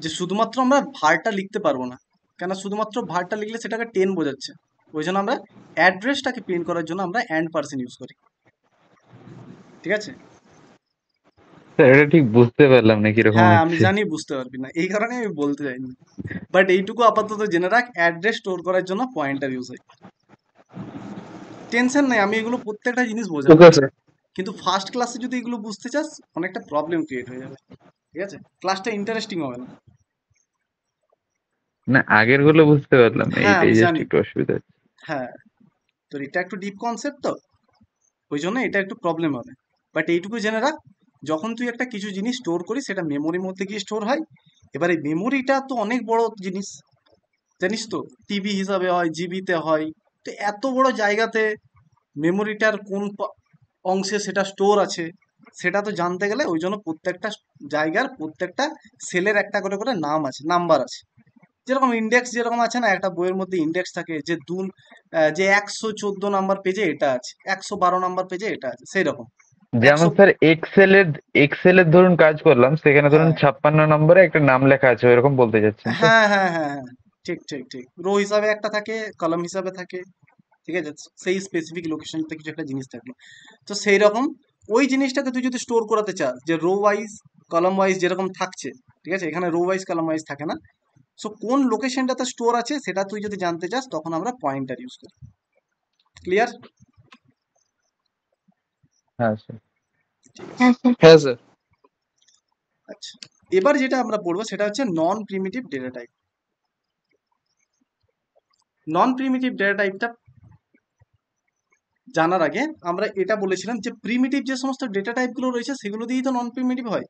যে শুধুমাত্র আমরা ভারটা লিখতে পারবো না, কেন শুধুমাত্র ভারটা লিখলে সেটাকে 10 বোঝাচ্ছে, ওই জন্য আমরা অ্যাড্রেসটাকে প্রিন্ট করার জন্য আমরা অ্যান্ড পার্সেন্ট ইউজ করি, ঠিক আছে? স্যার এটা ঠিক বুঝতে পারলাম না কিরকম হ্যাঁ আমি হচ্ছে। জানি বুঝতে পারবি না, এই কারণে আমি বলতে চাইনি, বাট এইটুকু আপাতত জেনে রাখ, অ্যাড্রেস স্টোর করার জন্য পয়েন্টার ইউজ হয়। টেনশন নেই, আমি এগুলো প্রত্যেকটা জিনিস বোঝাবো, ওকে স্যার। কিন্তু ফার্স্ট ক্লাসে যদি এগুলো বুঝতে চাস অনেকটা প্রবলেম ক্রিয়েট হয়ে যাবে, ঠিক আছে? ক্লাসটা ইন্টারেস্টিং হবে না। না, আগের গুলো বুঝতে পারলাম না, হ্যাঁ এইটাই আমি জাস্ট জানি, একটু অসুবিধা হচ্ছে। হ্যাঁ তোর এটা একটু ডিপ কনসেপ্ট, তো ওই জন্য এটা একটু প্রবলেম হবে, বাট এইটুকু জেনে রাখ, যখন তুই একটা কিছু জিনিস স্টোর করিস সেটা মেমোরির মধ্যে গিয়ে স্টোর হয়। এবারে মেমোরিটা তো অনেক বড় জিনিস, জানিস তো, টিবি হিসাবে হয়, জিবিতে হয়, তো এত বড় জায়গাতে মেমোরিটার কোন অংশে সেটা স্টোর আছে সেটা তো জানতে গেলে ওই জন্য প্রত্যেকটা জায়গার প্রত্যেকটা সেলের একটা করে করে নাম আছে, নাম্বার আছে। যেরকম ইন্ডেক্স যেরকম আছে না, একটা বইয়ের মধ্যে ইন্ডেক্স থাকে, যে 114 নাম্বার পেজে এটা আছে, 112 নাম্বার পেজে এটা আছে, সেই রকম। যেমন স্যার এক্সেল এর ধরুন কাজ করলাম, সেখানে ধরুন হ্যাঁ 56 নম্বরে একটা নাম লেখা আছে, ওইরকম বলতে চাচ্ছেন তো? হ্যাঁ হ্যাঁ হ্যাঁ হ্যাঁ, ঠিক ঠিক ঠিক, রো হিসাবে একটা থাকে, কলাম হিসাবে থাকে, ঠিক আছে? সেই স্পেসিফিক লোকেশনতে কিছু একটা জিনিস থাকলো, তো সেই রকম ওই জিনিসটাকে তুই যদি স্টোর করাতে চাস, যে রো ওয়াইজ কলাম ওয়াইজ যেরকম থাকছে, ঠিক আছে, এখানে রো ওয়াইজ কলাম ওয়াইজ থাকে না। সো কোন লোকেশনটাতে স্টোর আছে সেটা তুই যদি জানতে চাস তখন আমরা পয়েন্টার ইউজ করি। ক্লিয়ার? হ্যাঁ স্যার। হ্যাঁ স্যার। হ্যাঁ স্যার। আচ্ছা, এবার যেটা আমরা পড়বো সেটা হচ্ছে নন প্রিমিটিভ ডেটা টাইপ। নন প্রিমিটিভ ডেটা টাইপটা জানার আগে আমরা এটা বলেছিলাম যে প্রিমিটিভ যে সমস্ত ডেটা টাইপগুলো রয়েছে সেগুলো দিয়েই তো নন প্রিমিটিভ হয়।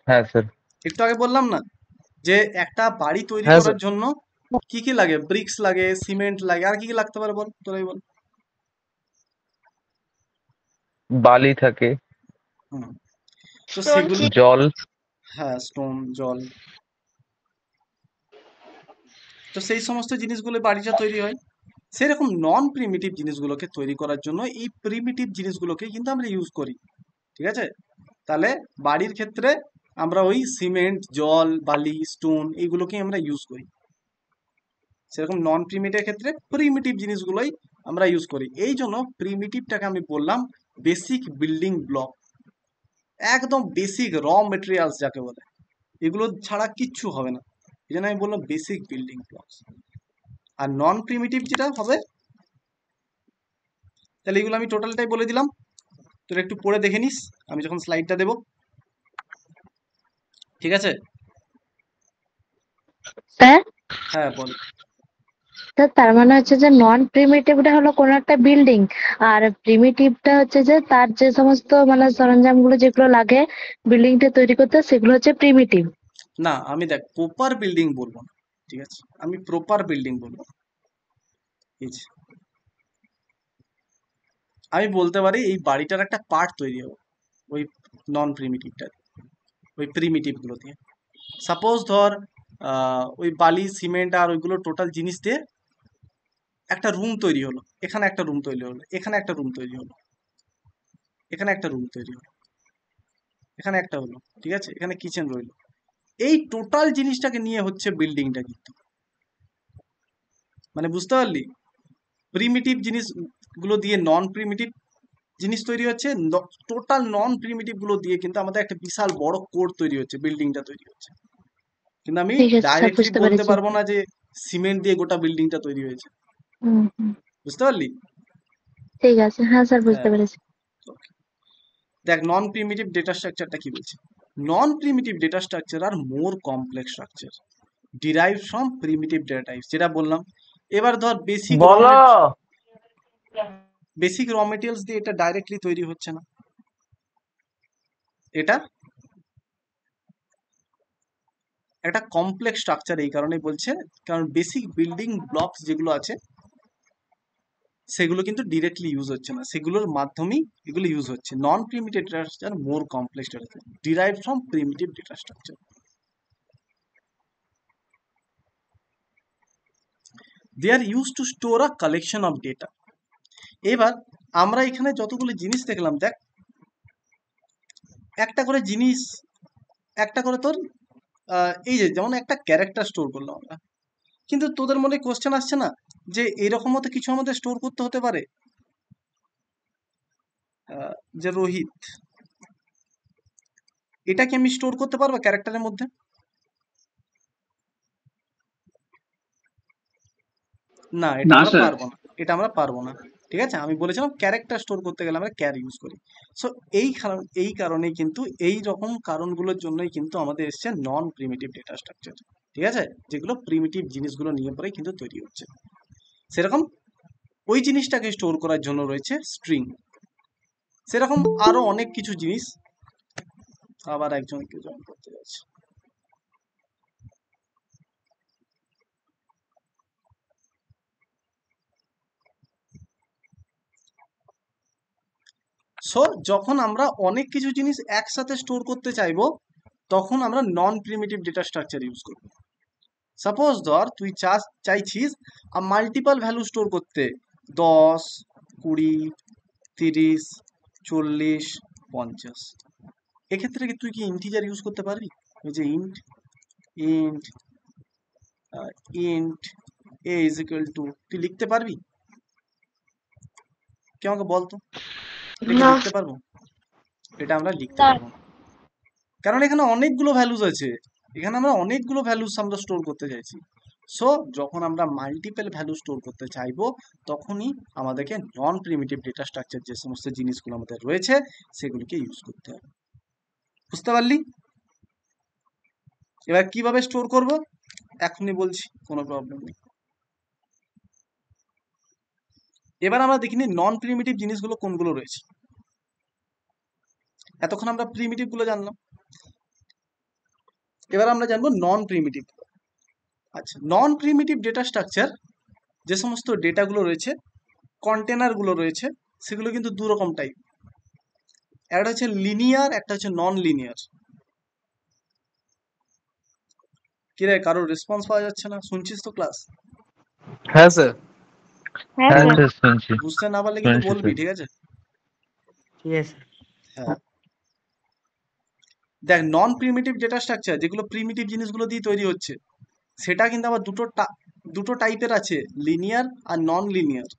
হ্যাঁ স্যার। একটু আগে বললাম না যে একটা বাড়ি তৈরি হ্যাঁ করার স্যার। জন্য কি কি লাগে? ব্রিক্স লাগে, সিমেন্ট লাগে, আর কি কি লাগতে পারে বল, তোরাই বল। বালি থাকে, হুম, তো স্টোন সেগুলো, চিপ। জল। হ্যাঁ, স্টোন, জল, তো সেই সমস্ত জিনিসগুলো বাড়িটা তৈরি হয়। সেরকম নন প্রিমিটিভ জিনিসগুলোকে তৈরি করার জন্য এই প্রিমিটিভ জিনিসগুলোকে কিন্তু আমরা ইউজ করি, ঠিক আছে? তাহলে বাড়ির ক্ষেত্রে আমরা ওই সিমেন্ট, জল, বালি, স্টোন এইগুলোকে আমরা ইউজ করি। সেরকম নন প্রিমিটিভ ক্ষেত্রে প্রিমিটিভ জিনিসগুলোই আমরা ইউজ করি। এই জন্য প্রিমিটিভটাকে আমি বললাম বেসিক বিল্ডিং ব্লক, একদম বেসিক র মেটেরিয়ালস যাকে বলে, এগুলো ছাড়া কিচ্ছু হবে না। এই জন্য আমি বললাম বেসিক বিল্ডিং ব্লকস। আর নন প্রিমিটিভ যেটা হবে, তাহলে এগুলো আমি টোটালটাই বলে দিলাম, তোরা একটু পড়ে দেখে নিস আমি যখন স্লাইডটা দেব, ঠিক আছে? স্যার হ্যাঁ বল। স্যার তার মানে হচ্ছে যে নন প্রিমিটিভটা হলো কোনো একটা বিল্ডিং, আর প্রিমিটিভটা হচ্ছে যে তার যে সমস্ত মানে সরঞ্জামগুলো যেগুলো লাগে বিল্ডিংটা তৈরি করতে সেগুলো হচ্ছে প্রিমিটিভ। না, আমি দেখ প্রপার বিল্ডিং বলবো না, ঠিক আছে? আমি প্রপার বিল্ডিং বলবো না। এই যে আমি বলতে পারি এই বাড়িটার একটা পার্ট তৈরি হবে ওই নন প্রিমিটিভটা, ওই প্রিমিটিভ গুলো দিয়ে। সাপোজ ধর ওই বালি, সিমেন্ট আর ওইগুলো টোটাল জিনিস দিয়ে একটা রুম তৈরি হলো, এখানে একটা রুম তৈরি হলো, এখানে একটা রুম তৈরি হলো, এখানে একটা রুম তৈরি হলো, এখানে একটা হলো, ঠিক আছে, এখানে কিচেন রইলো। এই টোটাল জিনিসটাকে নিয়ে হচ্ছে বিল্ডিংটা কিন্তু, মানে বুঝতে পারলি? প্রিমিটিভ জিনিসগুলো দিয়ে নন প্রিমিটিভ জিনিস তৈরি হচ্ছে, টোটাল নন প্রিমিটিভ গুলো দিয়ে কিন্তু আমাদের একটা বিশাল বড় কোর তৈরি হচ্ছে, বিল্ডিংটা তৈরি হচ্ছে। কিন্তু আমি ঠিক আছে স্যার, ডাইরেক্টলি বুঝতে বলতে পেরেছি। পারবো না যে সিমেন্ট দিয়ে গোটা বিল্ডিংটা তৈরি হয়েছে, হুম হুম, বুঝতে পারলি? ঠিক আছে, হ্যাঁ স্যার বুঝতে হ্যাঁ, পেরেছি। দেখ নন প্রিমিটিভ ডেটা স্ট্রাকচারটা কি বলছে। Non primitive data structure are more complex structure derived from primitive data types, যেটা বললাম। এবার ধর বলো। বেসিক র মেটেরিয়ালস দিয়ে এটা ডাইরেক্টলি তৈরি হচ্ছে না, এটা একটা কমপ্লেক্স স্ট্রাকচার। এই কারণে বলছে কারণ বেসিক বিল্ডিং ব্লকস যেগুলো আছে সেগুলো কিন্তু ডিরেক্টলি ইউজ হচ্ছে না, সেগুলোর মাধ্যমেই এগুলো ইউজ হচ্ছে। Non primitive data structure more complex data derived from primitive data structure. They are use to store a collection of data. এবার আমরা এখানে যতগুলো জিনিস দেখলাম, দেখ একটা করে জিনিস, একটা করে তোর এই যে যেমন একটা ক্যারেক্টার স্টোর করলাম আমরা, কিন্তু তোদের মনে কোশ্চেন আসছে না যে এরকম মতো কিছু আমাদের স্টোর করতে হতে পারে? যে রোহিত, এটা কি আমি স্টোর করতে পারবো ক্যারেক্টারের মধ্যে? না, এটা না আমরা স্যার। পারবো না, এটা আমরা পারবো না, ঠিক আছে? আমি বলেছিলাম ক্যারেক্টার স্টোর করতে গেলে আমরা ক্যার ইউজ করি। সো এই কারণেই কিন্তু, এই রকম কারণগুলোর জন্যই কিন্তু আমাদের এসছে নন প্রিমিটিভ ডেটা স্ট্রাকচার, ঠিক আছে, যেগুলো প্রিমিটিভ জিনিসগুলো নিয়ে পরে কিন্তু তৈরি হচ্ছে। সেরকম ওই জিনিসটাকে স্টোর করার জন্য রয়েছে স্ট্রিং। সেরকম আরো অনেক কিছু জিনিস। আবার একজনকে জয়েন করতে যাচ্ছে। সো যখন আমরা অনেক কিছু জিনিস একসাথে স্টোর করতে চাইবো তখন আমরা নন প্রিমিটিভ ডেটা স্ট্রাকচার ইউজ করব। সাপোজ ধর তুই চাইছিস মাল্টিপল ভ্যালু স্টোর করতে, 10, 20, 30, 40, 50। এক্ষেত্রে কি তুই কি ইন্টিজার ইউজ করতে পারবি? ওই যে int int int A is equal to, তুই লিখতে পারবি? কে আমাকে বলতো, এটা কি না। লিখতে পারবো? এটা আমরা লিখতে না পারবো না, কারণ এখানে অনেকগুলো ভ্যালুস আছে, এখানে আমরা অনেকগুলো ভ্যালুস আমরা স্টোর করতে চাইছি। সো যখন আমরা মাল্টিপল ভ্যালু স্টোর করতে চাইবো তখনই আমাদেরকে নন প্রিমিটিভ ডেটা স্ট্রাকচার যে সমস্ত জিনিসগুলো আমাদের রয়েছে সেগুলিকে ইউজ করতে হবে। বুঝতে পারলি? এবার কিভাবে স্টোর করব এখনই বলছি, কোনো প্রবলেম নেই। এবার আমরা দেখিনি নন প্রিমিটিভ জিনিসগুলো কোনগুলো রয়েছে। এতক্ষণ আমরা প্রিমিটিভ গুলো জানলাম, এবার আমরা জানবো নন প্রিমিটিভ। আচ্ছা, নন প্রিমিটিভ ডেটা স্ট্রাকচার যে সমস্ত ডেটাগুলো রয়েছে, কন্টেনার গুলো রয়েছে, সেগুলো কিন্তু দু রকম টাইপ। একটা হচ্ছে লিনিয়ার, একটা হচ্ছে নন লিনিয়ার। কি রে, কারোর রেসপন্স পাওয়া যাচ্ছে না? শুনছিস তো ক্লাস? হ্যাঁ স্যার। হ্যাঁ হ্যাঁ স্যার স্যার শুনছি বুঝতে না পারলে কিন্তু শুনছি বলবি, স্যার। ঠিক আছে? ঠিক আছে হ্যাঁ, দেখ, নন প্রিমিটিভ ডেটা স্ট্রাকচার যেগুলো প্রিমিটিভ জিনিসগুলো দিয়ে তৈরি হচ্ছে, সেটা কিন্তু আবার দুটো টাইপের আছে, লিনিয়ার আর নন লিনিয়ার।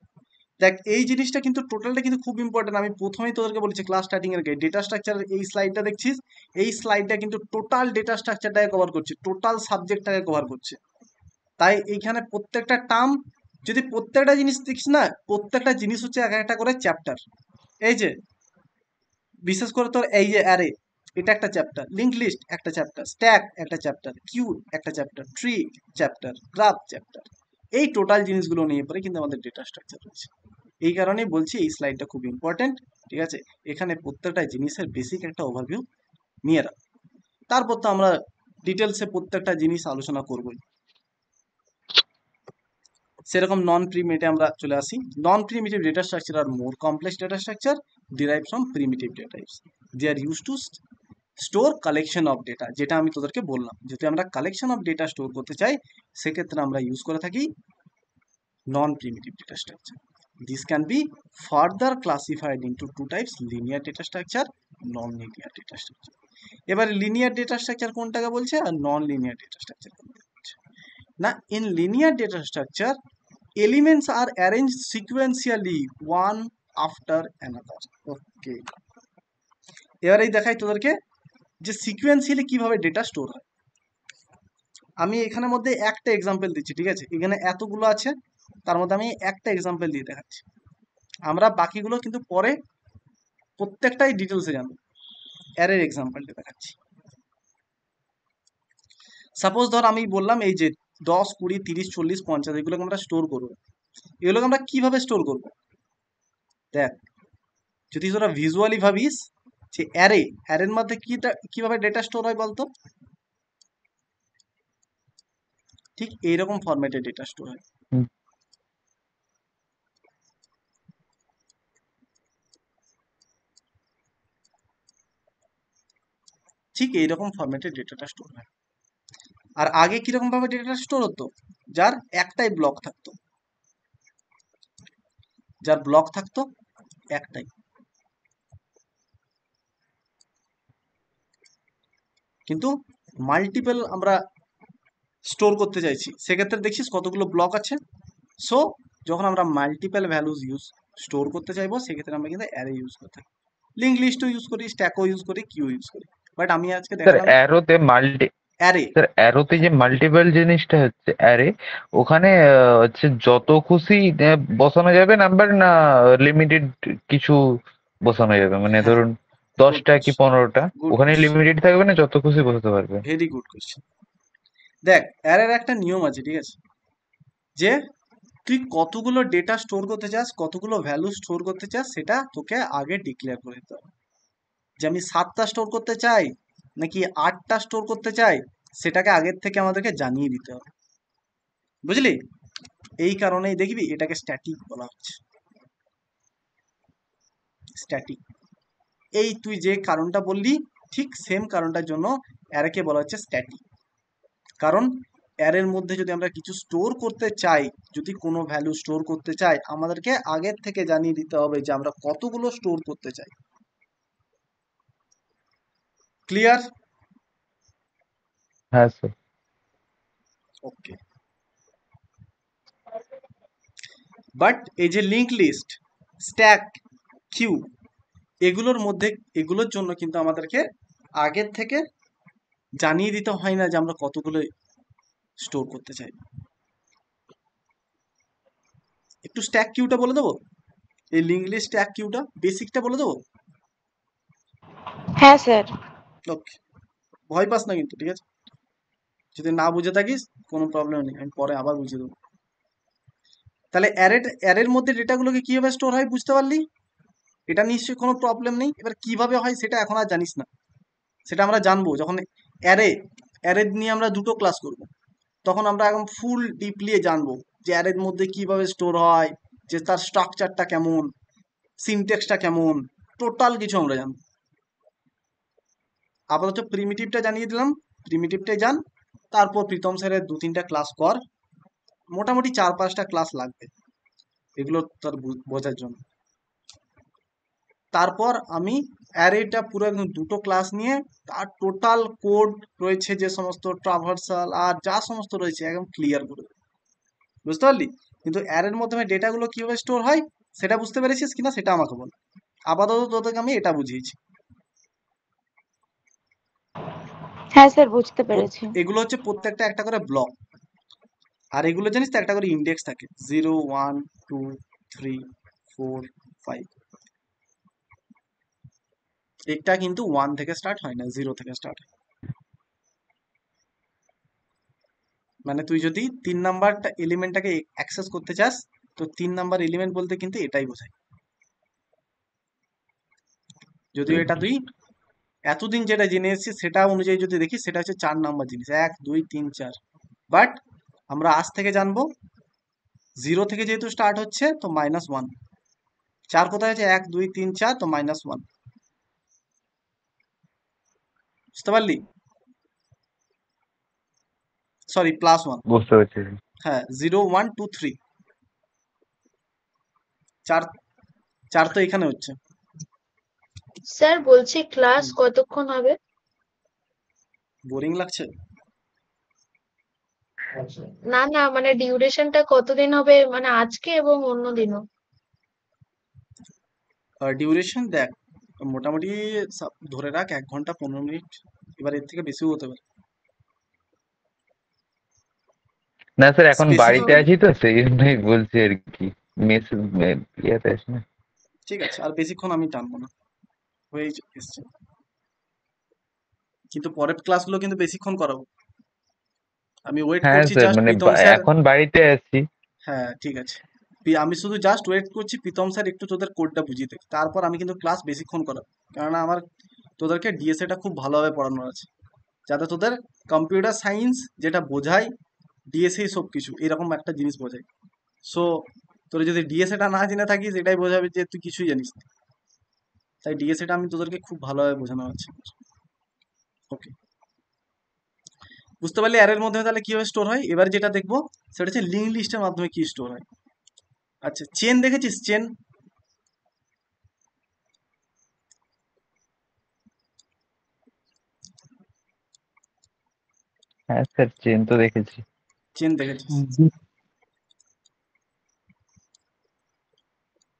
দেখ, এই জিনিসটা কিন্তু টোটালটা কিন্তু খুব ইম্পর্টেন্ট। আমি প্রথমেই তোদেরকে বলেছি ক্লাস স্টার্টিং এর ডেটা স্ট্রাকচারের এই স্লাইডটা দেখছিস, এই স্লাইডটা কিন্তু টোটাল ডেটা স্ট্রাকচারটাকে কভার করছে, টোটাল সাবজেক্টটাকে কভার করছে। তাই এইখানে প্রত্যেকটা টার্ম, যদি প্রত্যেকটা জিনিস দেখিস না, প্রত্যেকটা জিনিস হচ্ছে এক একটা করে চ্যাপ্টার। এই যে বিশেষ করে তোর এই যে অ্যারে, এটা একটা চ্যাপ্টার, লিঙ্ক লিস্ট একটা চ্যাপ্টার, স্ট্যাক একটা চ্যাপ্টার, কিউ একটা chapter, tree chapter, graph chapter. এই টোটাল জিনিসগুলো নিয়ে পরে কিন্তু আমাদের ডেটা স্ট্রাকচার রয়েছে। এই কারণেই বলছি এই স্লাইডটা খুব ইম্পর্টেন্ট, ঠিক আছে? এখানে প্রত্যেকটা জিনিসের বেসিক একটা ওভারভিউ নিয়ে রাখ, তারপর তো আমরা ডিটেলসে প্রত্যেকটা জিনিস আলোচনা করবই। সেরকম নন প্রিমিটিভ আমরা চলে আসি। Non primitive data structure are more complex data structure derive from primitive data types. They are use to store collection of data, যেটা আমি তোদেরকে বললাম, যদি আমরা কালেকশন অফ ডেটা স্টোর করতে চাই সেক্ষেত্রে আমরা ইউজ করে থাকি non primitive data structure. This can be further classified into two types, linear data structure, non-linear data structure. এবার লিনিয়ার ডেটা স্ট্রাকচার কোনটাকে বলছে আর নন লিনিয়ার ডেটা স্ট্রাকচার কোনটাকে বলছে? না, in linear data structure elements are arranged sequentially one after another. ওকে, এবার এই দেখাই তোদেরকে যে সিকোয়েন্সিয়ালি কিভাবে ডেটা স্টোর হয়। আমি এখানের মধ্যে একটা এক্সাম্পল দিচ্ছি, ঠিক আছে? এখানে এতগুলো আছে, তার মধ্যে আমি একটা এক্সাম্পল দিয়ে দেখাচ্ছি। আমরা বাকিগুলো কিন্তু পরে প্রত্যেকটাই ডিটেলসে জানবো। অ্যারের এক্সাম্পলটা দেখাচ্ছি। সাপোজ ধর আমি বললাম এই যে 10, 20, 30, 40, 50 এগুলোকে আমরা স্টোর করবো। এগুলোকে আমরা কিভাবে স্টোর করব? দেখ, যদি তোরা ভিজুয়ালি ভাবিস যে অ্যারের মধ্যে কিভাবে ডেটা স্টোর হয় বলতো? ঠিক এইরকম ফরম্যাটে ডেটা স্টোর হয়। হুম, ঠিক এইরকম ফরম্যাটে ডেটাটা স্টোর হয়। আর আগে কিরকম ভাবে ডেটাটা স্টোর হতো? যার একটাই ব্লক থাকতো, একটাই। কিন্তু মাল্টিপল আমরা স্টোর করতে চাইছি, সেক্ষেত্রে দেখছিস কতগুলো ব্লক আছে। সো যখন আমরা মাল্টিপল ভ্যালুজ স্টোর করতে চাইবো সেক্ষেত্রে আমরা কিন্তু অ্যারে ইউজ করে থাকি, লিঙ্ক লিস্টও ইউজ করি, স্ট্যাকও ইউজ করি, কিউ ইউজ করি। বাট আমি আজকে স্যার দেখালাম অ্যারে। অ্যারোতে যে মাল্টিপল জিনিসটা হচ্ছে অ্যারে, ওখানে হচ্ছে যত খুশি বসানো যাবে নাম্বার, না লিমিটেড কিছু বসানো যাবে? মানে হ্যাঁ, ধরুন গুড 10টা কি কোশ্চেন, 15টা, গুড ওখানে কোশ্চেন, লিমিটেড থাকবে না যত খুশি বসাতে পারবে? Very good question. দেখ, অ্যারের একটা নিয়ম আছে, ঠিক আছে? যে তুই কতগুলো ডেটা স্টোর করতে চাস, কতগুলো ভ্যালু স্টোর করতে চাস, সেটা তোকে আগে ডিক্লেয়ার করে দিতে হবে। যে আমি 7টা স্টোর করতে চাই নাকি 8টা স্টোর করতে চাই, সেটাকে আগের থেকে আমাদেরকে জানিয়ে দিতে হবে। বুঝলি? এই কারণেই দেখবি এটাকে স্ট্যাটিক বলা হচ্ছে, স্ট্যাটিক। এই তুই যে কারণটা বললি ঠিক সেম কারণটার জন্য অ্যারেকে বলা হচ্ছে স্ট্যাটিক। কারণ অ্যারের মধ্যে যদি আমরা কিছু স্টোর করতে চাই, যদি কোনো ভ্যালু স্টোর করতে চাই, আমাদেরকে আগের থেকে জানিয়ে দিতে হবে যে আমরা কতগুলো স্টোর করতে চাই। ক্লিয়ার? হ্যাঁ স্যার। ওকে। বাট এই যে লিঙ্ক লিস্ট, স্ট্যাক, কিউ, এগুলোর জন্য কিন্তু আমাদেরকে আগের থেকে জানিয়ে দিতে হয় না যে আমরা কতগুলো স্টোর করতে চাই। একটু স্ট্যাক কিউটা বলে দেবো, এই লিঙ্ক লিস্ট স্ট্যাক কিউটা বেসিকটা বলে দেবো। হ্যাঁ স্যার। ওকে, ভয় পাস না কিন্তু, ঠিক আছে? যদি না বুঝে থাকিস কোনো প্রবলেম নেই, আমি পরে আবার বুঝিয়ে দেবো। তাহলে অ্যারের মধ্যে ডেটাগুলোকে কিভাবে স্টোর হয় বুঝতে পারলি? এটা নিশ্চয়ই কোনো প্রবলেম নেই। এবার কিভাবে হয় সেটা এখন আর জানিস না, সেটা আমরা জানবো যখন অ্যারে নিয়ে আমরা দুটো ক্লাস করব। তখন আমরা একদম ফুল ডিপলি জানবো যে অ্যারের মধ্যে কিভাবে স্টোর হয়, যে তার স্ট্রাকচারটা কেমন, সিনট্যাক্সটা কেমন, টোটাল কিছু আমরা জানবো। আপাতত প্রিমিটিভটা জানিয়ে দিলাম, প্রিমিটিভটাই জান। তারপর প্রীতম স্যারের 2-3টা ক্লাস কর, মোটামুটি 4-5টা ক্লাস লাগবে এগুলো তার বোঝার জন্য। তারপর আমি অ্যারেটা পুরো একদম দুটো ক্লাস নিয়ে তার টোটাল কোড রয়েছে, যে সমস্ত ট্রাভার্সাল আর যা সমস্ত রয়েছে একদম ক্লিয়ার করে দেবো। বুঝতে পারলি? কিন্তু অ্যারের মাধ্যমে ডেটাগুলো কিভাবে স্টোর হয় সেটা বুঝতে পেরেছিস কিনা সেটা আমাকে বল। আপাতত তোদেরকে আমি এটা বুঝিয়েছি। হ্যাঁ স্যার, বুঝতে পেরেছি। এগুলো হচ্ছে প্রত্যেকটা একটা করে ব্লক, আর এগুলো জানিস তো একটা করে ইন্ডেক্স থাকে, 0, 1, 2, 3, 4, 5। এটা কিন্তু 1 থেকে স্টার্ট হয় না, 0 থেকে স্টার্ট হয়। মানে তুই যদি 3 নাম্বারটা এলিমেন্টটাকে অ্যাক্সেস করতে চাস, তো 3 নাম্বার এলিমেন্ট বলতে কিন্তু এটাই বোঝায়। যদিও এটা তুই এতদিন যেটা জেনে এসেছিস সেটা অনুযায়ী যদি দেখিস সেটা হচ্ছে 4 নাম্বার জিনিস, 1, 2, 3, 4। বাট আমরা আজ থেকে জানবো 0 থেকে যেহেতু স্টার্ট হচ্ছে তো -1। 4 কোথায় আছে? 1, 2, 3, 4, তো -1। বুঝতে পারলি? সরি, +1। বুঝতে পারছি। হ্যাঁ, 0, 1, 2, 3, 4 তো এখানে হচ্ছে। স্যার বলছি ক্লাস কতক্ষণ হবে? বোরিং লাগছে? না না, মানে ডিউরেশনটা কতদিন হবে, মানে আজকে এবং অন্য দিনও? ডিউরেশন দেখ, মোটামুটি ধরে রাখ 1 ঘন্টা 15 মিনিট, এবার এর থেকে বেশিও হতে পারে। না স্যার, এখন বাড়িতে স্পেসিফিক, আছি তো সেই জন্যই বলছি আর কি। মেস ইয়েতে আছি না। ঠিক আছে, আর বেশিক্ষণ আমি টানবো না, হয়ে এসছে। কিন্তু পরের ক্লাসগুলো কিন্তু বেশিক্ষণ করাবো। আমি ওয়েট হ্যাঁ করছি স্যার, জাস্ট মানে প্রীতম স্যার। এখন বাড়িতে আছি। হ্যাঁ ঠিক আছে, আমি শুধু জাস্ট ওয়েট করছি প্রীতম স্যার একটু তোদের কোডটা বুঝিয়ে দেখ, তারপর আমি কিন্তু ক্লাস বেশিক্ষণ করাবো। কেননা আমার তোদেরকে ডিএসএটা খুব ভালোভাবে পড়ানোর আছে, যাতে তোদের কম্পিউটার সায়েন্স যেটা বোঝায় ডিএসএ সব কিছু এরকম একটা জিনিস বোঝায়। সো তোরা যদি ডিএসএটা না জেনে থাকিস এটাই বোঝাবে যে তুই কিছুই জানিস না। তাই ডিএসএটা আমি তোদেরকে খুব ভালোভাবে বোঝানো আছে। ওকে, বুঝতে পারলি অ্যারের মধ্যে তাহলে কিভাবে স্টোর হয়? এবার যেটা দেখবো সেটা হচ্ছে লিঙ্ক লিস্টের মাধ্যমে কি স্টোর হয়। আচ্ছা, চেন দেখেছিস? চেন, হ্যাঁ স্যার, চেন তো দেখেছি। চেন দেখেছিস?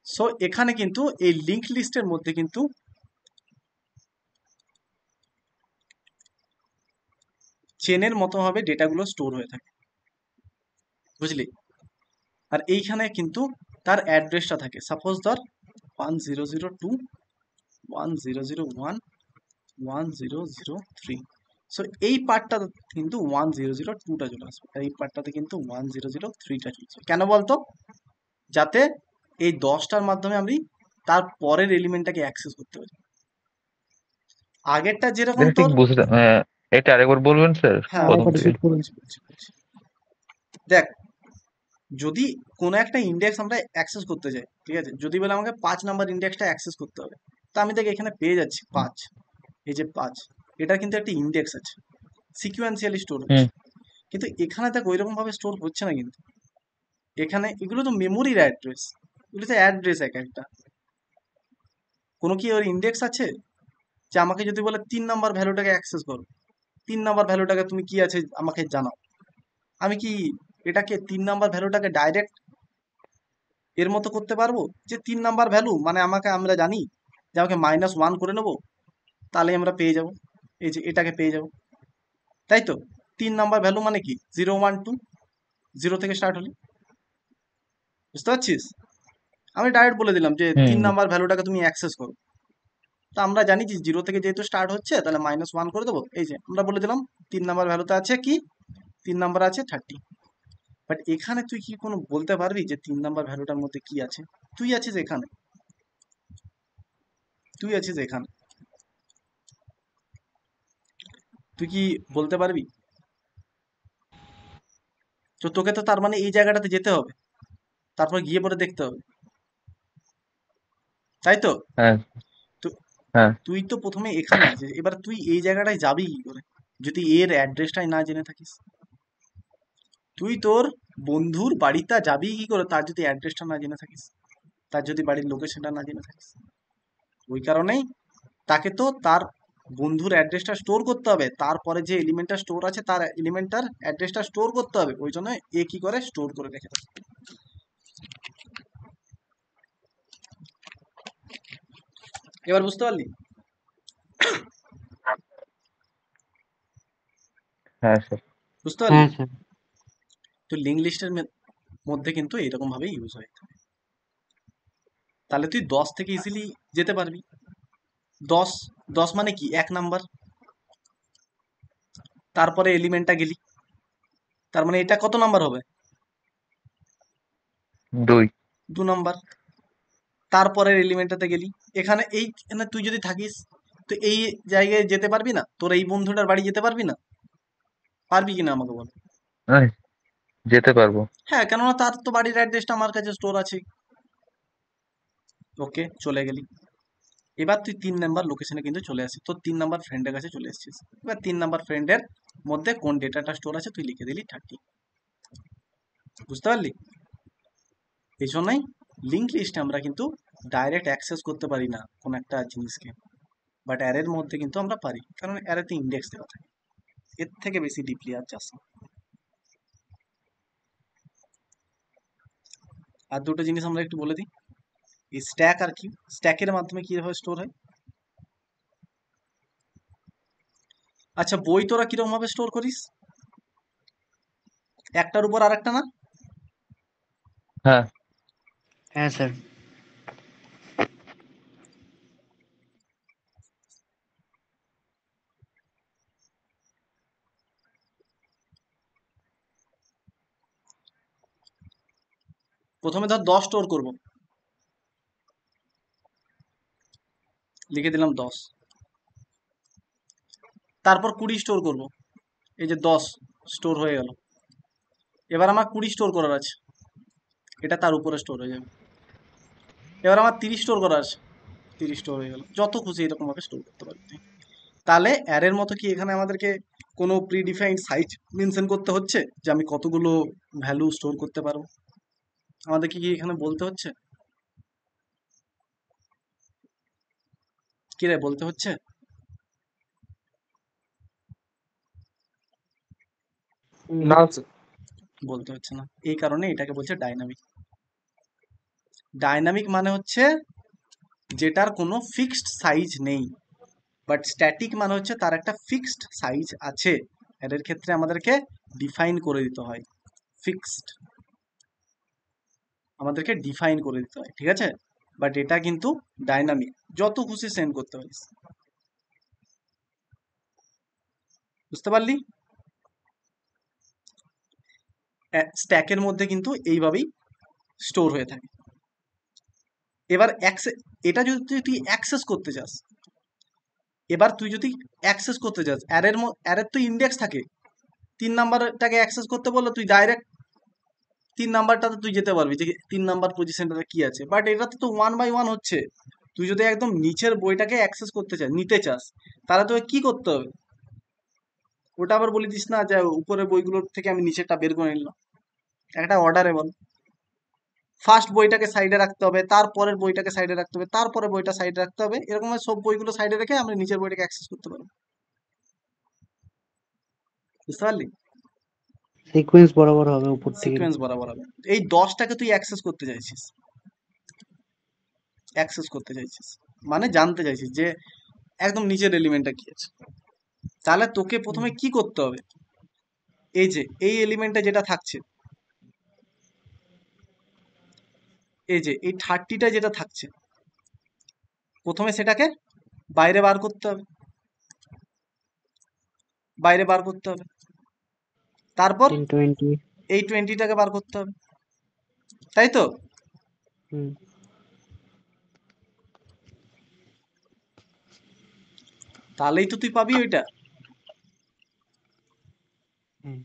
সো এখানে কিন্তু এই লিঙ্ক লিস্টের মধ্যে কিন্তু চেনের মতো ভাবে ডেটাগুলো স্টোর হয়ে থাকে, বুঝলি? আর এইখানে কিন্তু তার অ্যাড্রেসটা থাকে। সাপোজ ধর 1002, 1001, 1003। সো এই পার্টটা কিন্তু 1002টা চলে আসবে, আর এই পার্টটাতে কিন্তু 1003টা চলে আসবে। কেন বলতো? যাতে এই 10টার মাধ্যমে আমি তার পরের এলিমেন্টটাকে অ্যাক্সেস করতে পারি। আগেরটা যেরকম এটা ঠিক তোর, বুঝলাম। এটা আরেকবার বলবেন স্যার, হ্যাঁ প্রথম বলছি থেকে। বলছি বলছি বলছি। দেখ, যদি কোনো একটা ইন্ডেক্স আমরা অ্যাক্সেস করতে চাই, ঠিক আছে, যদি বলে আমাকে 5 নাম্বার ইন্ডেক্সটা অ্যাক্সেস করতে হবে, তা আমি দেখ এখানে পেয়ে যাচ্ছি 5, এই যে 5, এটা কিন্তু একটা ইন্ডেক্স আছে, সিকুয়েন্সিয়ালি স্টোর হচ্ছে। কিন্তু এখানে দেখ ওইরকম ভাবে স্টোর হচ্ছে না। কিন্তু এখানে এগুলো তো মেমোরির অ্যাড্রেস, এগুলো তো অ্যাড্রেস এক একটা। কোনো কি ওর ইন্ডেক্স আছে যে আমাকে যদি বলে 3 নাম্বার ভ্যালুটাকে অ্যাক্সেস করো, 3 নাম্বার ভ্যালুটাকে তুমি কি আছে আমাকে জানাও, আমি কি এটাকে 3 নাম্বার ভ্যালুটাকে ডাইরেক্ট এর মতো করতে পারবো যে 3 নাম্বার ভ্যালু মানে আমাকে আমরা জানি যে আমাকে -1 করে নেবো, তাহলে আমরা পেয়ে যাব, এই যে এটাকে পেয়ে যাব, তাই তো। 3 নাম্বার ভ্যালু মানে কি 0 1 2, 0 থেকে স্টার্ট হলে, বুঝতে পারছিস? আমি ডাইরেক্ট বলে দিলাম যে 3 হুম নাম্বার ভ্যালুটাকে তুমি অ্যাক্সেস করো। তো আমরা জানি যে 0 থেকে যেহেতু স্টার্ট হচ্ছে, তাহলে -1 করে দেবো। এই যে আমরা বলে দিলাম 3 নাম্বার ভ্যালুতে আছে কি, 3 নাম্বার আছে 30। বাট এখানে তুই কি কোনো বলতে পারবি যে 3 নাম্বার ভ্যালুটার মধ্যে কি আছে? তুই আছিস এখানে, তুই আছিস এখানে, তুই কি বলতে পারবি? তো তোকে তো তার মানে এই জায়গাটাতে যেতে হবে, তারপর গিয়ে পরে দেখতে হবে, তাই তো। হ্যাঁ তো হ্যাঁ তুই তো প্রথমে এখানে আছিস, এবার তুই এই জায়গাটায় যাবি কি করে যদি এর অ্যাড্রেসটাই না জেনে থাকিস? তুই তোর বন্ধুর বাড়িতে যাবি কি করে তার যদি অ্যাড্রেসটা না জেনে থাকিস, তার যদি বাড়ির লোকেশনটা না জেনে থাকিস? ওই কারণেই তাকে তো তার বন্ধুর অ্যাড্রেসটা স্টোর করতে হবে, তারপরে যে এলিমেন্টটা স্টোর আছে তার এলিমেন্টটার অ্যাড্রেসটা স্টোর করতে হবে, ওই জন্য এ কি করে স্টোর করে রেখে দেয়। এবার বুঝতে পারলি? হ্যাঁ স্যার। বুঝতে পারলি? হ্যাঁ স্যার। তো লিঙ্ক লিস্টের মধ্যে কিন্তু এরকম ভাবে ইউজ হয়। তাহলে তুই 10 থেকে ইজিলি যেতে পারবি। 10 10 মানে কি 1 নাম্বার, তারপরে এলিমেন্টটা গেলি, তার মানে এটা কত নাম্বার হবে? 2 2 নাম্বার। তারপরের এলিমেন্টটাতে গেলি, এখানে এইখানে তুই যদি থাকিস তো এই জায়গায় যেতে পারবি না? তোর এই বন্ধুটার বাড়ি যেতে পারবি না? পারবি কিনা আমাকে বল। এই, যেতে পারবো। হ্যাঁ, কেননা তার তো বাড়ির অ্যাড্রেসটা আমার কাছে স্টোর আছে। ওকে, চলে গেলি। এবার তুই 3 নাম্বার লোকেশনে কিন্তু চলে আসিস, তোর 3 নাম্বার ফ্রেন্ডের কাছে চলে এসেছিস। এবার 3 নাম্বার ফ্রেন্ডের মধ্যে কোন ডেটাটা স্টোর আছে তুই লিখে দিলি 30। বুঝতে পারলি? এই জন্যই লিঙ্ক লিস্টে আমরা কিন্তু ডাইরেক্ট অ্যাক্সেস করতে পারি না কোন একটা জিনিসকে, বাট অ্যারের মধ্যে কিন্তু আমরা পারি, কারণ অ্যারেতে ইন্ডেক্স দেওয়া থাকে। এর থেকে বেশি ডিপলি আর যাস না। আর দুটো জিনিস আমরা একটু বলে দিই, এই স্ট্যাক আর কি, স্ট্যাকের মাধ্যমে কিভাবে স্টোর হয়। আচ্ছা, বই তোরা কিরকম ভাবে স্টোর করিস? একটার উপর আর একটা না? হ্যাঁ হ্যাঁ স্যার। প্রথমে ধর 10 স্টোর করব, লিখে দিলাম 10। তারপর 20 স্টোর করব, এই যে 10 স্টোর হয়ে গেল। এবার আমার 20 স্টোর করার আছে, এটা তার উপরে স্টোর হয়ে যাবে। এবার আমার 30 স্টোর করার আছে, 30 স্টোর হয়ে গেল। যত খুশি এরকম ভাবে স্টোর করতে পারবি তুই। তাহলে অ্যারের মতো কি এখানে আমাদেরকে কোনো প্রিডিফাইন্ড সাইজ মেনশন করতে হচ্ছে যে আমি কতগুলো ভ্যালু স্টোর করতে পারবো? আমাদেরকে কি এখানে বলতে হচ্ছে? কি রে, বলতে হচ্ছে? না স্যার। বলতে হচ্ছে না, এই কারণে এটাকে বলছে ডাইনামিক। ডাইনামিক মানে হচ্ছে যেটার কোনো ফিক্সড সাইজ নেই, বাট স্ট্যাটিক মানে হচ্ছে তার একটা ফিক্সড সাইজ আছে। এর ক্ষেত্রে আমাদেরকে ডিফাইন করে দিতে হয়, ফিক্সড আমাদেরকে ডিফাইন করে দিতে হয়, ঠিক আছে। বাট এটা কিন্তু ডাইনামিক, যত খুশি সেন্ড করতে পারিস। বুঝতে পারলি? স্ট্যাকের মধ্যে কিন্তু এইভাবেই স্টোর হয়ে থাকে। এবার এটা যদি তুই অ্যাক্সেস করতে চাস, এবার তুই যদি অ্যাক্সেস করতে চাস, অ্যারের তো ইন্ডেক্স থাকে। 3 নাম্বারটাকে অ্যাক্সেস করতে বললে তুই ডাইরেক্ট 3 নাম্বারটাতে তুই যেতে পারবি যে 3 নাম্বার পজিশনটাতে কি আছে, বাট এটাতে তো 1 বাই 1 হচ্ছে। তুই যদি একদম নিচের বইটাকে অ্যাক্সেস করতে চাস, নিতে চাস, তাহলে তোকে কি করতে হবে? ওটা আবার বলে দিস না যে উপরের বইগুলোর থেকে আমি নিচেরটা বের করে নিলাম। একটা অর্ডারে বল, ফার্স্ট বইটাকে সাইডে রাখতে হবে, তারপরের বইটাকে সাইডে রাখতে হবে, তারপরে বইটা সাইডে রাখতে হবে, এরকম ভাবে সব বইগুলো সাইডে রেখে আমরা নিচের বইটাকে অ্যাক্সেস করতে পারবো। বুঝতে পারলি? সিকোয়েন্স বরাবর হবে উপর থেকে। সিকোয়েন্স বরাবর হবে। এই 10টাকে তুই অ্যাক্সেস করতে চাইছিস, অ্যাক্সেস করতে চাইছিস, মানে জানতে চাইছিস যে একদম নিচের এলিমেন্টটা কি আছে, তাহলে তোকে প্রথমে কি করতে হবে, এই যে এই এলিমেন্টটা যেটা থাকছে, এই যে এই 30টা যেটা থাকছে, প্রথমে সেটাকে বাইরে বার করতে হবে, বাইরে বার করতে হবে। তারপর 1020। এই 20টাকে বার করতে হবে, তাই তো? হুম তাহলেই তো তুই পাবি ওইটা। হুম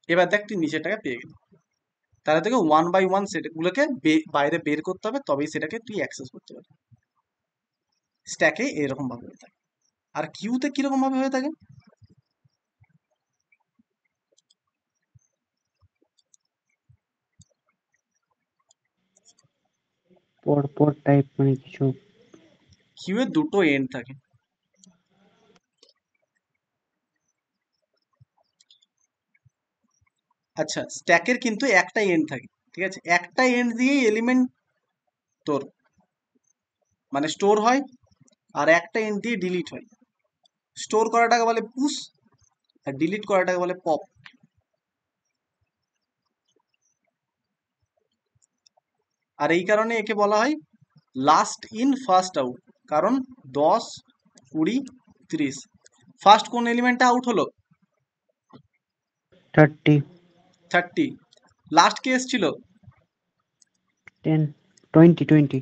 এবার দেখ তুই নিচেরটাকে পেয়ে গেলি, তাহলে তোকে 1 বাই 1 সেটগুলোকে বাইরে বের করতে হবে, তবেই সেটাকে তুই অ্যাক্সেস করতে পারবি। স্ট্যাকে এরকম ভাবে হয়ে থাকে। আর কিউতে কিরকম ভাবে হয়ে থাকে? পর টাইপ মানে কিছু। কিউ এর দুটো এন্ড থাকে। আচ্ছা, স্ট্যাকের কিন্তু একটা এন্ড থাকে, ঠিক আছে? একটা এন্ড দিয়েই এলিমেন্ট তোর মানে স্টোর হয়, আর একটা এন্ড দিয়ে ডিলিট হয়। স্টোর করাটাকে বলে পুশ, আর ডিলিট করাটাকে বলে পপ। আর এই কারণে একে বলা হয় লাস্ট ইন ফার্স্ট আউট, কারণ 10, 20, 30 ফার্স্ট কোন এলিমেন্টটা আউট হলো? 30 30। লাস্ট কে এসছিল? 10 20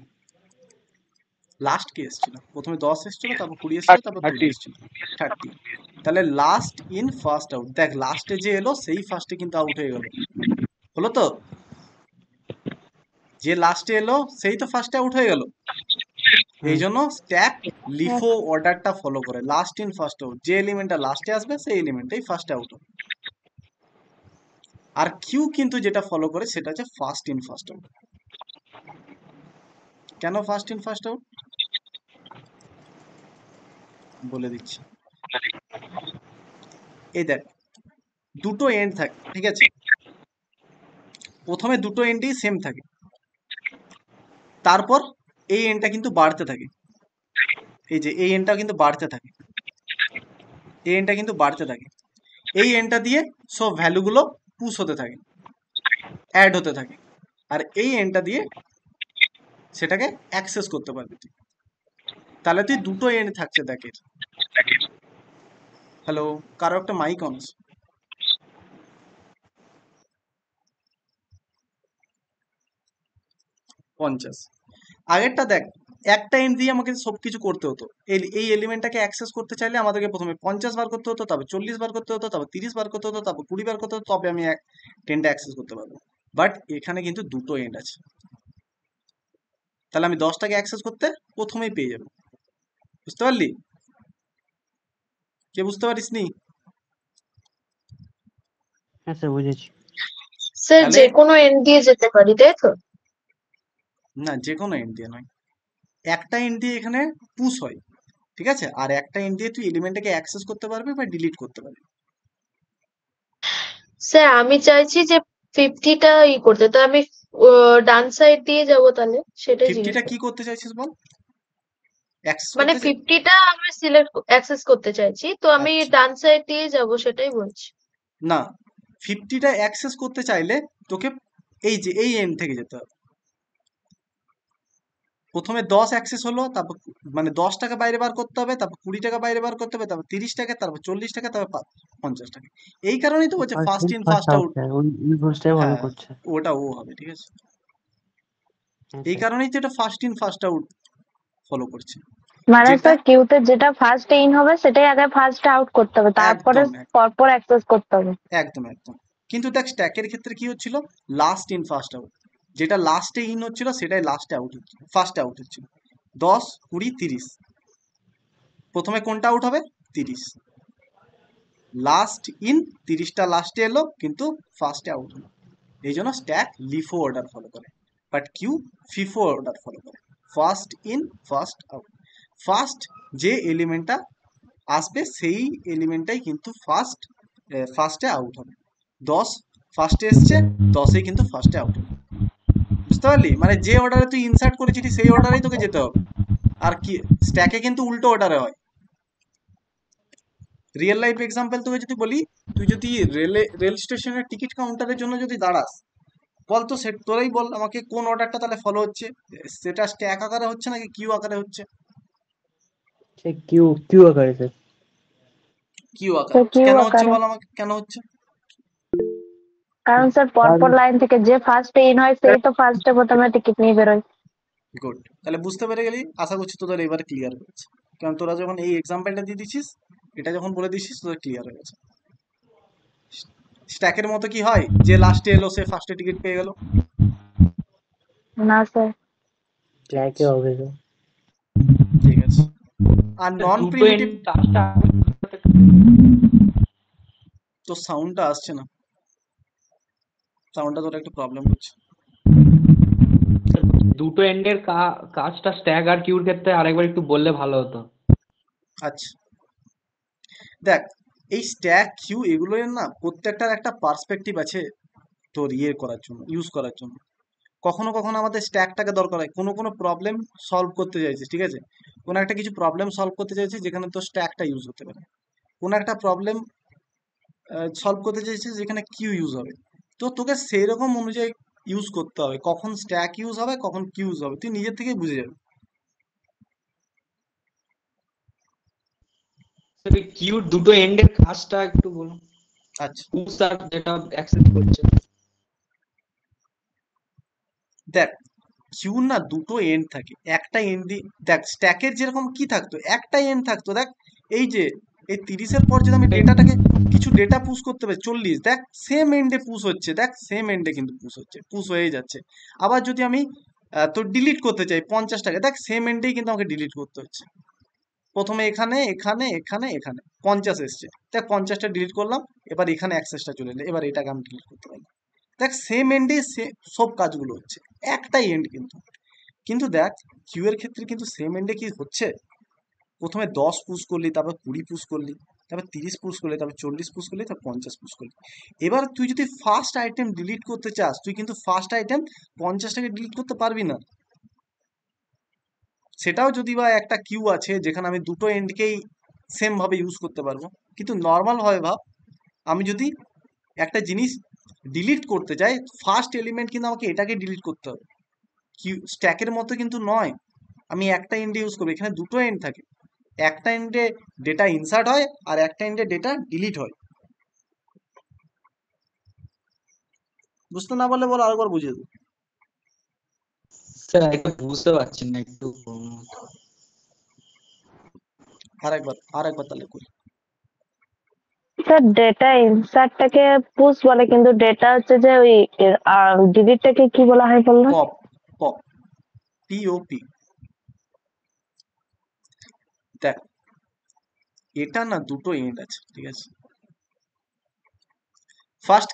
লাস্ট কে এসছিল? প্রথমে 10 এসছিল, তারপর 20 এসছিল, তারপর 20 এসছিল, 30। তাহলে লাস্ট ইন ফার্স্ট আউট, দেখ লাস্টে যে এলো সেই ফার্স্টে কিন্তু আউট হয়ে গেল, হলো তো? যে লাস্টে এলো সেই তো ফার্স্টে আউট হয়ে গেল। এই জন্য স্ট্যাক লিফো অর্ডারটা ফলো করে, লাস্ট ইন ফার্স্ট আউট, যে এলিমেন্টটা লাস্টে আসবে সেই এলিমেন্টটাই ফার্স্টে আউট হবে। আর কিউ কিন্তু যেটা ফলো করে সেটা হচ্ছে ফার্স্ট ইন ফার্স্ট আউট। কেন ফার্স্ট ইন ফার্স্ট আউট বলে দিচ্ছি। এই দেখ, দুটো এন্ড থাকে, ঠিক আছে? প্রথমে দুটো এন্ডই সেম থাকে, তারপর এই এন্ডটা কিন্তু বাড়তে থাকে। এই যে এই এন্ডটা কিন্তু বাড়তে থাকে, এই এন্ডটা কিন্তু বাড়তে থাকে। এই এন্ডটা দিয়ে সব ভ্যালুগুলো পুশ হতে থাকে, অ্যাড হতে থাকে, আর এই এন্ডটা দিয়ে সেটাকে অ্যাক্সেস করতে পারবি তুই। তাহলে তুই দুটো এন্ড থাকছে দেখ এর। হ্যালো, কারো একটা মাইক অন আছে। 50। আগেরটা দেখ, একটা এন্ড দিয়ে আমাকে সবকিছু করতে হতো। এই এলিমেন্টটাকে অ্যাক্সেস করতে চাইলে আমাদেরকে প্রথমে 50 বার করতে হতো, তারপর 40 বার করতে হতো, তারপর 30 বার করতে হতো, তারপর 20 বার করতে হতো, তবে আমি 10টা অ্যাক্সেস করতে পারবো। বাট এখানে কিন্তু দুটো এন্ড আছে, তাহলে আমি 10টাকে অ্যাক্সেস করতে প্রথমেই পেয়ে যাবো। বুঝতে পারলি? কে বুঝতে পারিস নি? হ্যাঁ স্যার বুঝেছি। স্যার তাহলে যে কোনো এন্ড দিয়ে যেতে পারি তাই তো? না, যে কোনো এন্ড দিয়ে নয়, একটা এন্ড দিয়ে এখানে পুশ হয়, ঠিক আছে? আর একটা এন্ড দিয়ে তুই এলিমেন্টটাকে অ্যাক্সেস করতে পারবি বা ডিলিট করতে পারবি। স্যার আমি চাইছি যে 50টা করতে, তো আমি ডান সাইড দিয়ে যাব, তাহলে সেটাই জিজ্ঞেস 50টা কি করছি। করতে চাইছিস বল? অ্যাক্সেস মানে করতে চাই। 50টা আমি অ্যাক্সেস করতে চাইছি, তো আমি আচ্ছা, ডান সাইড দিয়ে যাব, সেটাই বলছি। না, 50টা অ্যাক্সেস করতে চাইলে তোকে এই যে এই এন্ড থেকে যেতে হবে। প্রথমে 10 অ্যাক্সেস হলো, তারপর মানে 10টাকে বাইরে বার করতে হবে, তারপর 20টাকে বাইরে বার করতে হবে, তারপর 30টাকে, তারপর 40টাকে, তারপর 50টাকে। এই কারণেই তো বলছে first first in in first first out out. Sir, ওই রুলসটাই ভালো হ্যাঁ, করছে। ওটা ও হবে, ঠিক আছে? হ্যাঁ এই স্যার। কারণেই তো এটা first in first out follow করছে, মানে যেটা স্যার কিউতে যেটা ফার্স্ট ইন হবে সেটাই আগে ফার্স্ট আউট করতে হবে, তারপরে একদম পরপর অ্যাক্সেস করতে হবে। একদম একদম। কিন্তু দেখ স্ট্যাকের ক্ষেত্রে কি হচ্ছিল, লাস্ট ইন ফার্স্ট আউট, যেটা লাস্টে ইন হচ্ছিল সেটাই লাস্টে আউট হচ্ছিল, ফার্স্টে আউট হচ্ছিল। 10, 20, 30, প্রথমে কোনটা আউট হবে? 30। লাস্ট ইন 30টা লাস্টে এলো, কিন্তু ফার্স্টে আউট হলো। এই জন্য স্ট্যাক লিফো অর্ডার ফলো করে, but queue FIFO order follow করে, first in first out. First যে এলিমেন্টটা আসবে সেই এলিমেন্টটাই কিন্তু ফার্স্টে আউট হবে। 10 ফার্স্টে এসছে, 10ই কিন্তু ফার্স্টে আউট হবে। বুঝতে পারলি? মানে যে অর্ডারে তুই ইনসার্ট করেছিলি সেই অর্ডারেই তোকে যেতে হবে। আর কি স্ট্যাকে কিন্তু উল্টো অর্ডারে হয়। রিয়েল লাইফ এক্সাম্পল তোকে যদি বলি, তুই যদি রেল স্টেশনের টিকিট কাউন্টারের জন্য যদি দাঁড়াস, বল তো তোরাই বল আমাকে কোন অর্ডারটা তাহলে ফলো হচ্ছে, সেটা স্ট্যাক আকারে হচ্ছে নাকি কিউ আকারে হচ্ছে? সে কিউ কিউ আকারে স্যার। কিউ তো আকারে হচ্ছে। কিউ কেন হচ্ছে আকারে, বল আমাকে, কেন হচ্ছে? কারণ স্যার পরপর লাইন থেকে যে ফার্স্টে ইন হয় সেই তো ফার্স্টে প্রথমে টিকিট নিয়ে বেরোয়। গুড, তাহলে বুঝতে পেরে গেলি। আশা করছি তোদের এবারে ক্লিয়ার হয়েছে, কারণ তোরা যখন এই এক্সাম্পলটা দিয়ে দিছিস, এটা যখন বলে দিছিস, তোদের ক্লিয়ার হয়ে গেছে। স্ট্যাকের মতো কি হয় যে লাস্টে এলো সে ফার্স্টে টিকিট পেয়ে গেল? না স্যার, ট্র্যাকে হবে স্যার। ঠিক আছে। আর নন দুটো প্রিমিটিভ, এন্ড কাজটা তো সাউন্ডটা আসছে না, সাউন্ডটা তোর একটু প্রবলেম হচ্ছে। দুটো এন্ডের কাজটা স্ট্যাক আর কিউর ক্ষেত্রে আরেকবার একটু বললে ভালো হতো। আচ্ছা দেখ, এই স্ট্যাক কিউ এগুলোর না প্রত্যেকটার একটা পার্সপেক্টিভ আছে তোর করার জন্য, ইউজ করার জন্য। কখনো কখনো আমাদের স্ট্যাকটাকে দরকার হয় কোনো কোনো প্রবলেম সলভ করতে চাইছিস, ঠিক আছে, কোনো একটা কিছু প্রবলেম সলভ করতে চাইছিস যেখানে তোর স্ট্যাকটা ইউজ হতে পারে। কোনো একটা প্রবলেম সলভ করতে চাইছিস যেখানে কিউ ইউজ হবে, তো তোকে সেই রকম অনুযায়ী ইউজ করতে হবে, কখন স্ট্যাক ইউজ হবে কখন কিউ ইউজ হবে তুই নিজের থেকেই বুঝে যাবি। কিউর দুটো এন্ডের কাজটা একটু বলুন। আচ্ছা পুশ আর যেটা অ্যাক্সেস করছে। দেখ, কিউ না দুটো এন্ড থাকে, একটা এন্ড দেখ স্ট্যাকের যেরকম কি থাকতো, একটা এন্ড থাকতো। দেখ এই যে এই 30-এর পর যদি আমি ডেটাটাকে কিছু ডেটা পুশ করতে পারি 40, দেখ সেম এন্ডে পুশ হচ্ছে, দেখ সেম এন্ডে কিন্তু পুশ হচ্ছে, পুশ হয়ে যাচ্ছে। আবার যদি আমি তোর ডিলিট করতে চাই 50টাকে, দেখ সেম এন্ডেই কিন্তু আমাকে ডিলিট করতে হচ্ছে। প্রথমে এখানে এখানে এখানে এখানে 50 এসছে, দেখ 50টা ডিলিট করলাম, এবার এখানে অ্যাক্সেসটা চলে এলো, এবার এটাকে আমি ডিলিট করতে পারলাম। দেখ সেম এন্ডে সব কাজগুলো হচ্ছে, একটাই এন্ড কিন্তু। কিন্তু দেখ কিউ এর ক্ষেত্রে কিন্তু সেম এন্ডে কি হচ্ছে, প্রথমে 10 পুশ করলি, তারপর 20 পুশ করলি, তারপর 30 পুশ করলি, তারপর 40 পুশ করলি, তারপর 50 পুশ করলি। এবার তুই যদি ফার্স্ট আইটেম ডিলিট করতে চাস, তুই কিন্তু ফার্স্ট আইটেম 50টাকে ডিলিট করতে পারবি না। সেটাও যদি বা একটা কিউ আছে যেখানে আমি দুটো এন্ডকেই সেম ভাবে ইউজ করতে পারবো, কিন্তু নর্মাল ভাবে ভাব, আমি যদি একটা জিনিস ডিলিট করতে চাই, ফার্স্ট এলিমেন্ট কিন্তু আমাকে এটাকে ডিলিট করতে হবে। কিউ স্ট্যাকের মতো কিন্তু নয় আমি একটা এন্ডে ইউজ করবো, এখানে দুটো এন্ড থাকে, একটা এন্ডে ডেটা ইনসার্ট হয় আর একটা এন্ডে ডেটা ডিলিট হয়। বুঝতে না পারলে বলো, আরেকবার বুঝিয়ে দেবো। স্যার একটু বুঝতে পারছেন না, একটু আরেকবার তাহলে করি। স্যার ডেটা ইনসার্টটাকে পুশ বলে, কিন্তু ডেটা হচ্ছে যে ওই ডিলিটটাকে কি বলা হয় বললো? Pop, pop, POP. দেখ এটা না দুটো এন্ড আছে, ঠিক আছে। ফার্স্ট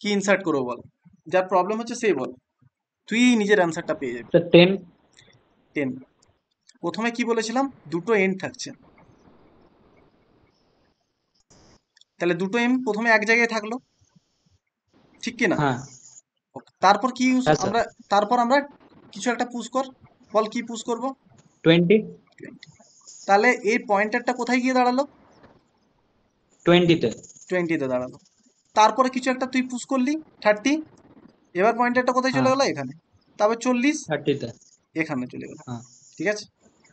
কি ইনসার্ট করবো বল, যার প্রবলেম হচ্ছে সেই বল, তুই নিজের অ্যান্সারটা পেয়ে যাবি। 10। প্রথমে কি বলেছিলাম, দুটো এন্ড থাকছে, তাহলে দুটো এম প্রথমে এক জায়গায় থাকলো, ঠিক কি না? হ্যাঁ তারপর কি ইউজ হ্যাঁ স্যার। আমরা, তারপর আমরা কিছু একটা পুশ কর, বল কি পুশ করব? 20 তাহলে এই পয়েন্টারটা কোথায় গিয়ে দাঁড়ালো? 20-তে 20-তে দাঁড়ালো। তারপরে কিছু একটা তুই পুশ করলি 30, এবার পয়েন্টারটা কোথায় চলে হ্যাঁ গেল? এখানে। তারপর 40 30-তে এখানে চলে গেল, হ্যাঁ ঠিক আছে।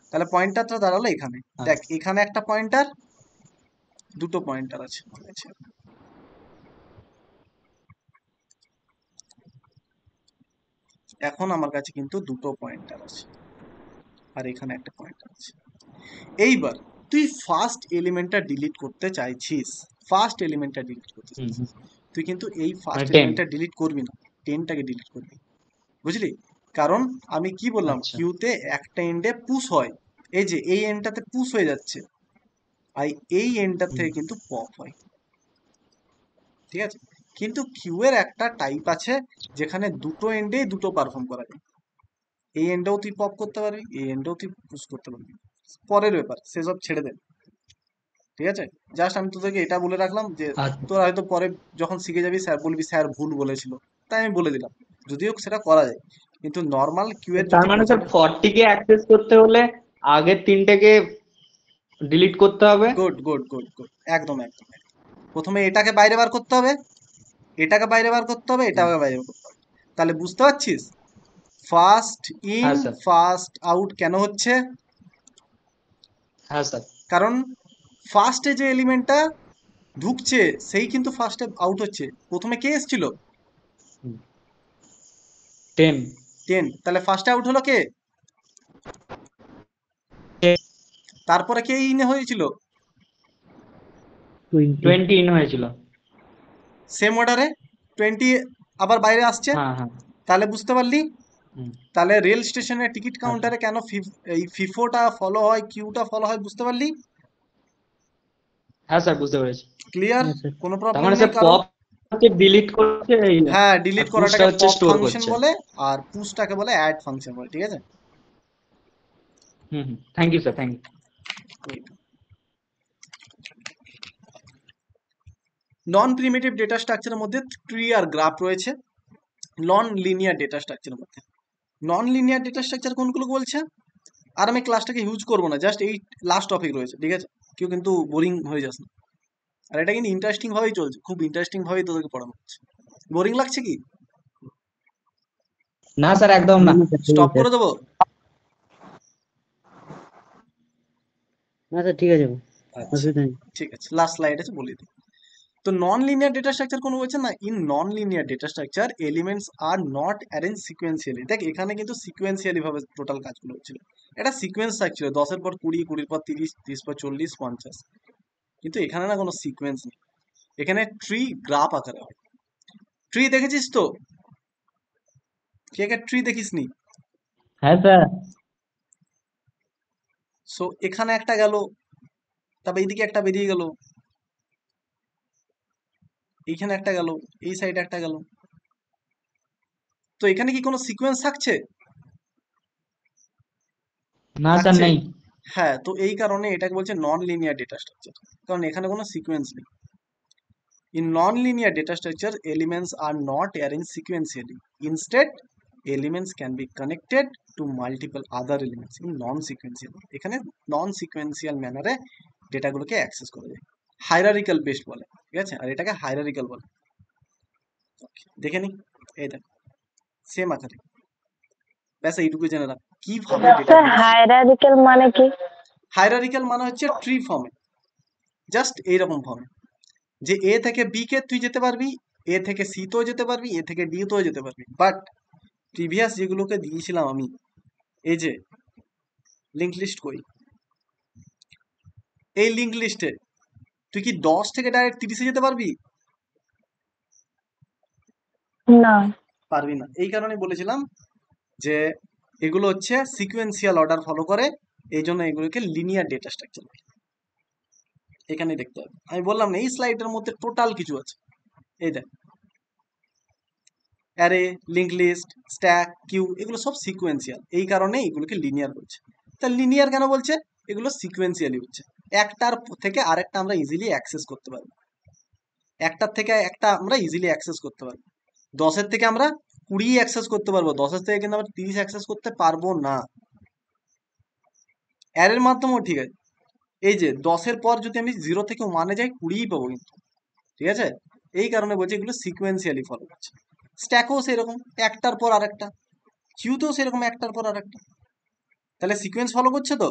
তাহলে পয়েন্টারটা দাঁড়ালো এখানে। হ্যাঁ দেখ এখানে একটা পয়েন্টার, দুটো পয়েন্টার আছে, ঠিক আছে। এখন আমার কাছে কিন্তু দুটো পয়েন্টার আছে আর এখানে একটা পয়েন্টার আছে। এইবার তুই ফার্স্ট এলিমেন্টটা ডিলিট করতে চাইছিস, ফার্স্ট এলিমেন্টটা ডিলিট করতে হুম চাইছিস, হুম তুই কিন্তু এই ফার্স্ট 10 এলিমেন্টটা ডিলিট করবি না, 10টাকে ডিলিট করবি, বুঝলি? কারণ আমি কি বললাম, আচ্ছা কিউতে একটা এন্ডে পুশ হয়, এই যে এই এন্ডটাতে পুশ হয়ে যাচ্ছে, আর এই এন্ডটার হুম থেকে কিন্তু পপ হয়, ঠিক আছে। কিন্তু কিউ এর একটা টাইপ আছে যেখানে দুটো এন্ডেই দুটো পারফর্ম করা যায়, এই এন্ডেও তুই পপ করতে পারবি, এই এন্ডেও তুই পুশ করতে পারবি, পরের ব্যাপার, সেসব ছেড়ে দে। ঠিক আছে, জাস্ট আমি তোদেরকে এটা বলে রাখলাম যে আচ্ছা তোরা হয়তো পরে যখন শিখে যাবি স্যার বলবি স্যার ভুল বলেছিল, তাই আমি বলে দিলাম, যদিও সেটা করা যায়, কিন্তু নর্মাল কিউ এর তার যদি মানে স্যার কোশ্চেন। 40 কে অ্যাক্সেস করতে হলে আগের তিনটেকে ডিলিট করতে হবে। গুড গুড গুড গুড, একদম একদম একদম। প্রথমে এটাকে বাইরে বার করতে হবে, এটাকে বাইরে বার করতে হবে, হুম, এটাকে বাইরে বার করতে হবে। তাহলে বুঝতে পারছিস ফার্স্ট ইন হ্যাঁ স্যার, ফার্স্ট আউট কেন হচ্ছে? হ্যাঁ স্যার। কারণ ফার্স্টে যে এলিমেন্টটা ঢুকছে সেই কিন্তু ফার্স্টে আউট হচ্ছে। প্রথমে কে এসেছিল? 10 10, তাহলে ফার্স্টে আউট হলো কে? তারপরে কে ইন হয়েছিল? 20 ইন হয়েছিল। সেম অর্ডারে 20 আবার বাইরে আসছে। হ্যাঁ হ্যাঁ। তাহলে বুঝতে পারলি? হুম, তাহলে রেল স্টেশনের টিকিট হ্যাঁ স্যার, কাউন্টারে কেন এই ফিফোটা ফলো হয়, কিউটা ফলো হয়, বুঝতে পারলি? হ্যাঁ স্যার বুঝতে পেরেছি। ক্লিয়ার? হ্যাঁ স্যার। কোনো তার প্রবলেম মানে নেই স্যার কারো? পপ হচ্ছে ডিলিট করছে এই, হ্যাঁ, আর ডিলিট পুশটা করাটাকে হচ্ছে পপ স্টোর ফাংশন করছে। বলে, আর পুশটাকে বলে অ্যাড ফাংশন বলে, ঠিক আছে? Hmm hmm, thank you sir, thank you. Non primitive data স্ট্রাকচারের মধ্যে ট্রি আর গ্রাফ রয়েছে। নন লিনিয়ার ডেটা স্ট্রাকচারের মধ্যে নন লিনিয়ার ডেটা স্ট্রাকচার কোনগুলো বলছে? আর আমি ক্লাসটাকে ইউজ করবো না, জাস্ট এই লাস্ট টপিক রয়েছে, ঠিক আছে? কেউ কিন্তু বোরিং হয়ে যাস না। আর এটা কিন্তু ইন্টারেস্টিং ভাবেই চলছে, খুব ইন্টারেস্টিং ভাবেই তোদেরকে পড়ানো হচ্ছে। বোরিং লাগছে কি? না স্যার, একদম না। না স্যার, ঠিক স্টপ আছে করে দেবো? না স্যার, ঠিক আছে, আচ্ছা, অসুবিধা নেই। ঠিক আছে, লাস্ট স্লাইড আছে বলে দিই। তো নন লিনিয়ার ডেটা স্ট্রাকচার কোন বলছে না, in non linear data structure elements are not arrange sequentially. দেখ এখানে কিন্তু সিকোয়েন্সিয়ালি ভাবে টোটাল কাজগুলো হচ্ছিল, এটা সিকোয়েন্স থাকছিল 10-এর পর 20, 20-এর পর 30, 30 পর 40, 50, কিন্তু এখানে না কোনো সিকোয়েন্স নেই, এখানে ট্রি গ্রাফ আকারে হয়। ট্রি দেখেছিস তো? কে কে ট্রি দেখিসনি? হ্যাঁ স্যার। সো এখানে একটা গেল, তারপর এইদিকে একটা বেরিয়ে গেল, এইখানে একটা গেল, এই সাইডে একটা গেল। তো এখানে কি কোনো সিকোয়েন্স থাকছে? না স্যার, থাকছে? নেই। হ্যাঁ, তো এই কারণে এটাকে বলছে নন লিনিয়ার ডেটা স্ট্রাকচার, কারণ এখানে কোনো সিকোয়েন্স নেই। In non-linear data structure, elements are not arranged sequentially. Instead, elements can be connected to multiple other elements in non-sequential. এখানে non-sequential ম্যানারে ডেটাগুলোকে অ্যাক্সেস করা যায়, হাইরারিক্যাল বেসড বলে, ঠিক আছে? আর এটাকে হাইরারিক্যাল বলে। Okay, দেখে নি, এই দেখ সেম আকারে, ব্যাস এইটুকু জেনে রাখ কিভাবে ডেটা স্যার হায়ারার্কিক্যাল মানে কি? হাইরারিক্যাল মানে হচ্ছে ট্রি ফর্মে, জাস্ট এইরকম ফর্মে, যে এ থেকে বি কে তুই যেতে পারবি, এ থেকে সি তেও যেতে পারবি, এ থেকে ডি তেও যেতে পারবি। বাট প্রিভিয়াস যেগুলোকে দিয়েছিলাম আমি, এই যে লিঙ্ক লিস্ট কই, এই লিঙ্ক লিস্টে তুই কি 10 থেকে ডাইরেক্ট 30-এ যেতে পারবি? না। পারবি না। এই কারণে বলেছিলাম যে এগুলো হচ্ছে সিকোয়েন্সিয়াল অর্ডার ফলো করে, এই জন্য এগুলোকে লিনিয়ার ডেটা স্ট্রাকচার বলে। এখানে দেখতে হবে, আমি বললাম না এই স্লাইডের মধ্যে টোটাল কিছু আছে, এই দেখ array, link list, stack, queue, এগুলো সব সিকোয়েন্সিয়াল, এই কারণে এগুলোকে লিনিয়ার বলছে। তা লিনিয়ার কেন বলছে? এগুলো সিকোয়েন্সিয়ালি হচ্ছে, একটার থেকে আরেকটা আমরা ইজিলি অ্যাক্সেস করতে পারবো, একটার থেকে একটা আমরা ইজিলি অ্যাক্সেস করতে পারবো। 10-এর থেকে আমরা 20 অ্যাক্সেস করতে পারবো, 10-এর থেকে কিন্তু আমরা 30 অ্যাক্সেস করতে পারবো না। অ্যারের মাধ্যমেও ঠিক আছে, এই যে 10-এর পর যদি আমি 0 থেকে 1-এ যাই 20ই পাবো কিন্তু, ঠিক আছে? এই কারণে বলছি এগুলো সিকোয়েন্সিয়ালি ফলো করছে। স্ট্যাকও সেরকম, একটার পর আরেকটা, কিউতেও সেরকম একটার পর আরেকটা। তাহলে সিকোয়েন্স ফলো করছে তো,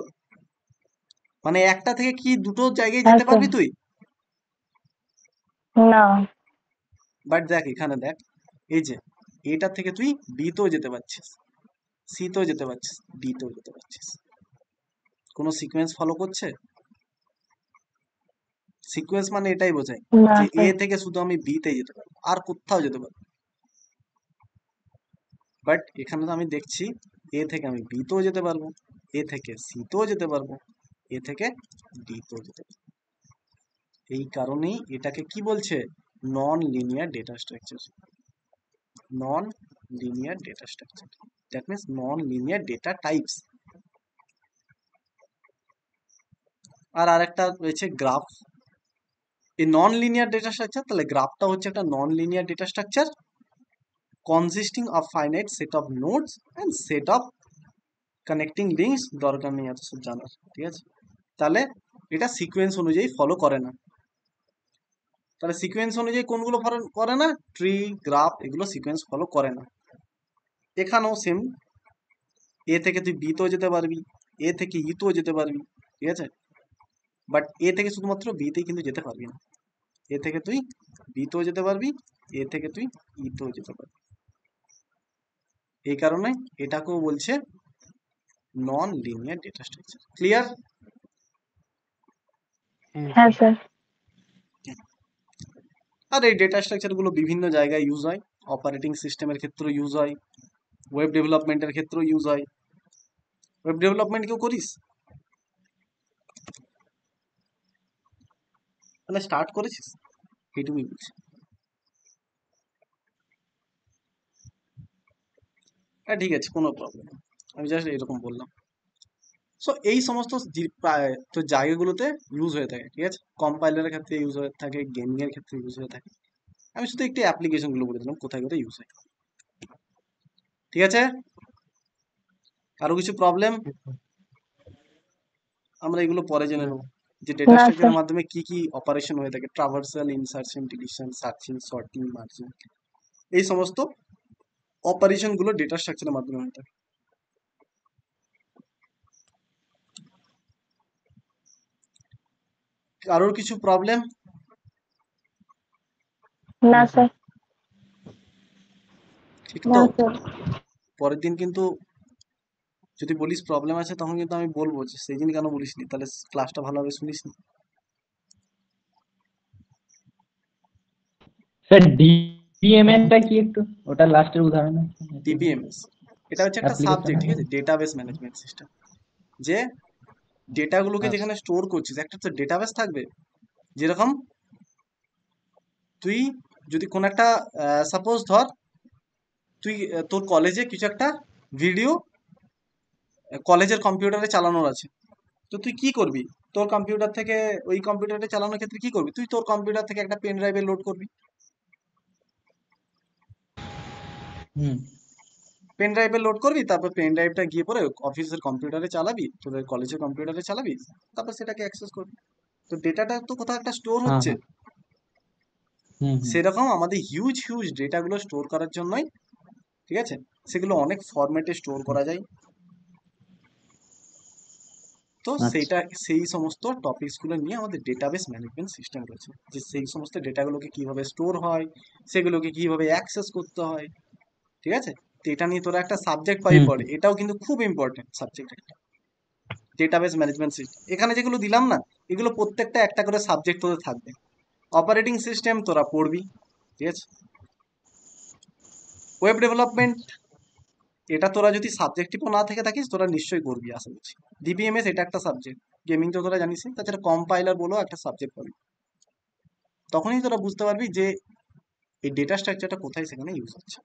মানে একটা থেকে কি দুটো জায়গায় যেতে আচ্ছা। পারবি তুই? না। বাট দেখ এখানে দেখ, এই যে এটা থেকে তুই বি তেও যেতে পারছিস, সি তেও যেতে পারছিস, ডি তেও যেতে পারছিস। কোনো সিকোয়েন্স ফলো করছে? সিকোয়েন্স মানে এটাই বোঝায় না যে এ স্যার। থেকে শুধু আমি বি তে যেতে পারবো, আর কোথাও যেতে পারবো। বাট এখানে তো আমি দেখছি এ থেকে আমি বি তেও যেতে পারবো, এ থেকে সি তেও যেতে পারবো, এ থেকে ডি তেও যেতে পারবো। এই কারণেই এটাকে কি বলছে? Non linear data structure. Non linear data structure, that means non linear data types. আর আরেকটা রয়েছে গ্রাফ। এই নন লিনিয়ার ডেটা স্ট্রাকচার, তাহলে গ্রাফটা হচ্ছে একটা নন linear data structure consisting of finite set of nodes and set of connecting links. দরকার নেই এত সব জানার, ঠিক আছে? তাহলে এটা সিকোয়েন্স অনুযায়ী ফলো করে না। তাহলে সিকোয়েন্স অনুযায়ী কোনগুলো ফলো করে না? ট্রি, গ্রাফ, এগুলো সিকোয়েন্স ফলো করে না। এখানেও সেম, এ থেকে তুই বি তেও যেতে পারবি, এ থেকে ই তেও যেতে পারবি, ঠিক আছে? বাট এ থেকে শুধুমাত্র বি তেই কিন্তু যেতে পারবি না। এ থেকে তুই বি তেও যেতে পারবি, এ থেকে তুই ই তেও যেতে পারবি। এই কারণে এটাকেও বলছে non linear data structure. Clear? হ্যাঁ স্যার। আর এই ডেটা স্ট্রাকচার গুলো বিভিন্ন জায়গায় ইউজ হয়। অপারেটিং সিস্টেমের ক্ষেত্রেও ইউজ হয়, ওয়েব ডেভেলপমেন্টের ক্ষেত্রেও ইউজ হয়। ওয়েব ডেভেলপমেন্ট কেউ করিস? মানে স্টার্ট করেছিস? এইটুকুই বলছি। হ্যাঁ ঠিক আছে, কোনো প্রবলেম নেই, আমি জাস্ট এরকম বললাম। সো এই সমস্ত তো জায়গাগুলোতে ইউজ হয়ে থাকে, ঠিক আছে? কম্পাইলারের ক্ষেত্রে ইউজ হয়ে থাকে, গেমিং এর ক্ষেত্রে ইউজ হয়ে থাকে। আমি শুধু একটি অ্যাপ্লিকেশন গুলো বলে দিলাম কোথায় কোথায় ইউজ হয়, ঠিক আছে? আরো কিছু প্রবলেম? আমরা এগুলো পরে জেনে নেবো যে ডেটা না স্ট্রাকচারের স্যার। মাধ্যমে কি কি অপারেশন হয়ে থাকে। Traversal, insertion, deletion, searching, sorting, merging, এই সমস্ত অপারেশন গুলো ডেটা স্ট্রাকচারের মাধ্যমে হয়ে থাকে। কারোর কিছু প্রবলেম? না স্যার। ঠিক না তো? স্যার। পরের দিন কিন্তু যদি বলিস প্রবলেম আছে, তখন কিন্তু আমি বলবো যে সেই দিন কেন বলিসনি, তাহলে ক্লাসটা ভালোভাবে শুনিসনি। স্যার ডিবিএমএস টা কি একটু ওটা লাস্টের উদাহরণ ডিবিএমএস এটা হচ্ছে একটা সাবজেক্ট, ঠিক আছে? Database management system. যে ডেটাগুলোকে যেখানে স্টোর করছিস, একটা তো ডেটাবেস থাকবে। যেরকম তুই যদি কোন একটা সাপোজ ধর তুই তোর কলেজে কিছু একটা ভিডিও কলেজের কম্পিউটারে চালানোর আছে, তো তুই কি করবি? তোর কম্পিউটার থেকে ওই কম্পিউটারে চালানোর ক্ষেত্রে কি করবি? তুই তোর কম্পিউটার থেকে একটা পেন ড্রাইভে লোড করবি। পেন ড্রাইভে লোড করবি, তারপর পেন ড্রাইভটা গিয়ে পরে অফিসের কম্পিউটারে চালাবি, তোদের কলেজের কম্পিউটারে চালাবি, তারপর সেটাকে অ্যাক্সেস করবি। তো ডেটাটা তো কোথাও একটা স্টোর হচ্ছে। সেরকম আমাদের হিউজ হিউজ ডেটাগুলো স্টোর করার জন্যই, ঠিক আছে, সেগুলো অনেক ফরম্যাটে স্টোর করা যায়। তো সেইটা সেই সমস্ত টপিকস গুলো নিয়ে আমাদের ডেটাবেস ম্যানেজমেন্ট সিস্টেম রয়েছে, যে সেই সমস্ত ডেটাগুলোকে কিভাবে স্টোর হয়, সেগুলোকে কিভাবে অ্যাক্সেস করতে হয়, ঠিক আছে? তো এটা নিয়ে তোরা একটা সাবজেক্ট পাই পড়ে, এটাও কিন্তু খুব ইম্পর্টেন্ট সাবজেক্ট একটা, ডেটাবেস ম্যানেজমেন্ট সিস্টেম। এখানে যেগুলো দিলাম না, এগুলো প্রত্যেকটা একটা করে সাবজেক্ট তোদের থাকবে। অপারেটিং সিস্টেম তোরা পড়বি, ঠিক আছে? ওয়েব ডেভেলপমেন্ট এটা তোরা যদি সাবজেক্টিভও না থেকে থাকিস, তোরা নিশ্চয়ই করবি আশা করছি। ডিবিএমএস এটা একটা সাবজেক্ট, গেমিং তো তোরা জানিস, তাছাড়া কম্পাইলার বলো একটা সাবজেক্ট পাবি। তখনই তোরা বুঝতে পারবি যে এই ডেটা স্ট্রাকচারটা কোথায় সেখানে ইউজ হচ্ছে।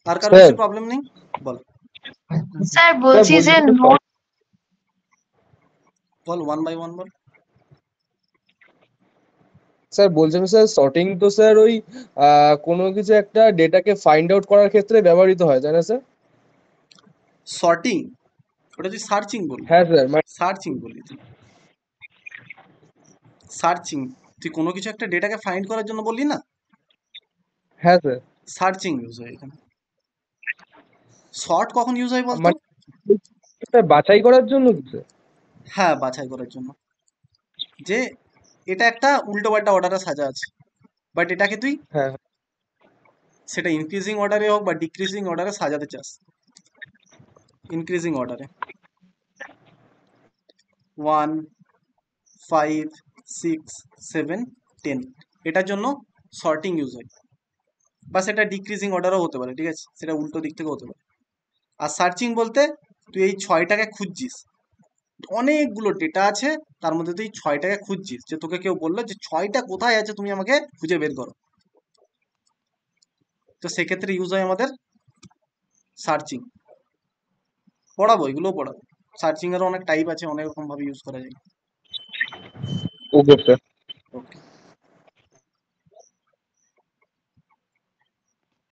আর কারো কিছু প্রবলেম নেই? বল স্যার বলছি যে নোট বল, ওয়ান বাই ওয়ান বল। স্যার বলছেন স্যার সর্টিং তো স্যার ওই কোনো কিছু একটা ডেটাকে ফাইন্ড আউট করার ক্ষেত্রে ব্যবহৃত হয়, তাই না স্যার? সর্টিং ওটা তুই সার্চিং বললি। হ্যাঁ স্যার, সার্চিং বললি তুই, সার্চিং। তুই কোনো কিছু একটা ডেটাকে ফাইন্ড করার জন্য বললি না? হ্যাঁ স্যার। সার্চিং ইউজ হয় এখানে। সর্ট কখন ইউজ হয় বলতো? মানে বাছাই করার জন্য কি স্যার? হ্যাঁ, বাছাই করার জন্য। যে এটা একটা উল্টো পাল্টা অর্ডারে সাজা আছে, বাট এটাকে তুই হ্যাঁ সেটা ইনক্রিজিং অর্ডারে হোক বা ডিক্রিজিং অর্ডারে সাজাতে চাস। ইনক্রিজিং অর্ডারে 1, 5, 6, 7, 10 এটার জন্য সর্টিং ইউজ হয়। বা সেটা ডিক্রিজিং অর্ডারও হতে পারে, ঠিক আছে? সেটা উল্টো দিক থেকে হতে পারে। আর সার্চিং বলতে তুই এই 6টাকে খুঁজছিস, অনেকগুলো ডেটা আছে, তার মধ্যে তুই 6টাকে খুঁজছিস, যে তোকে কেউ বললো যে 6টা কোথায় আছে, তুমি আমাকে খুঁজে বের করো। তো সেক্ষেত্রে ইউজ হয় আমাদের সার্চিং। পড়াবো, এগুলোও পড়াবো, সার্চিং এরও অনেক টাইপ আছে, অনেক রকম ভাবে ইউজ করা যায়। Okay sir. ওকে।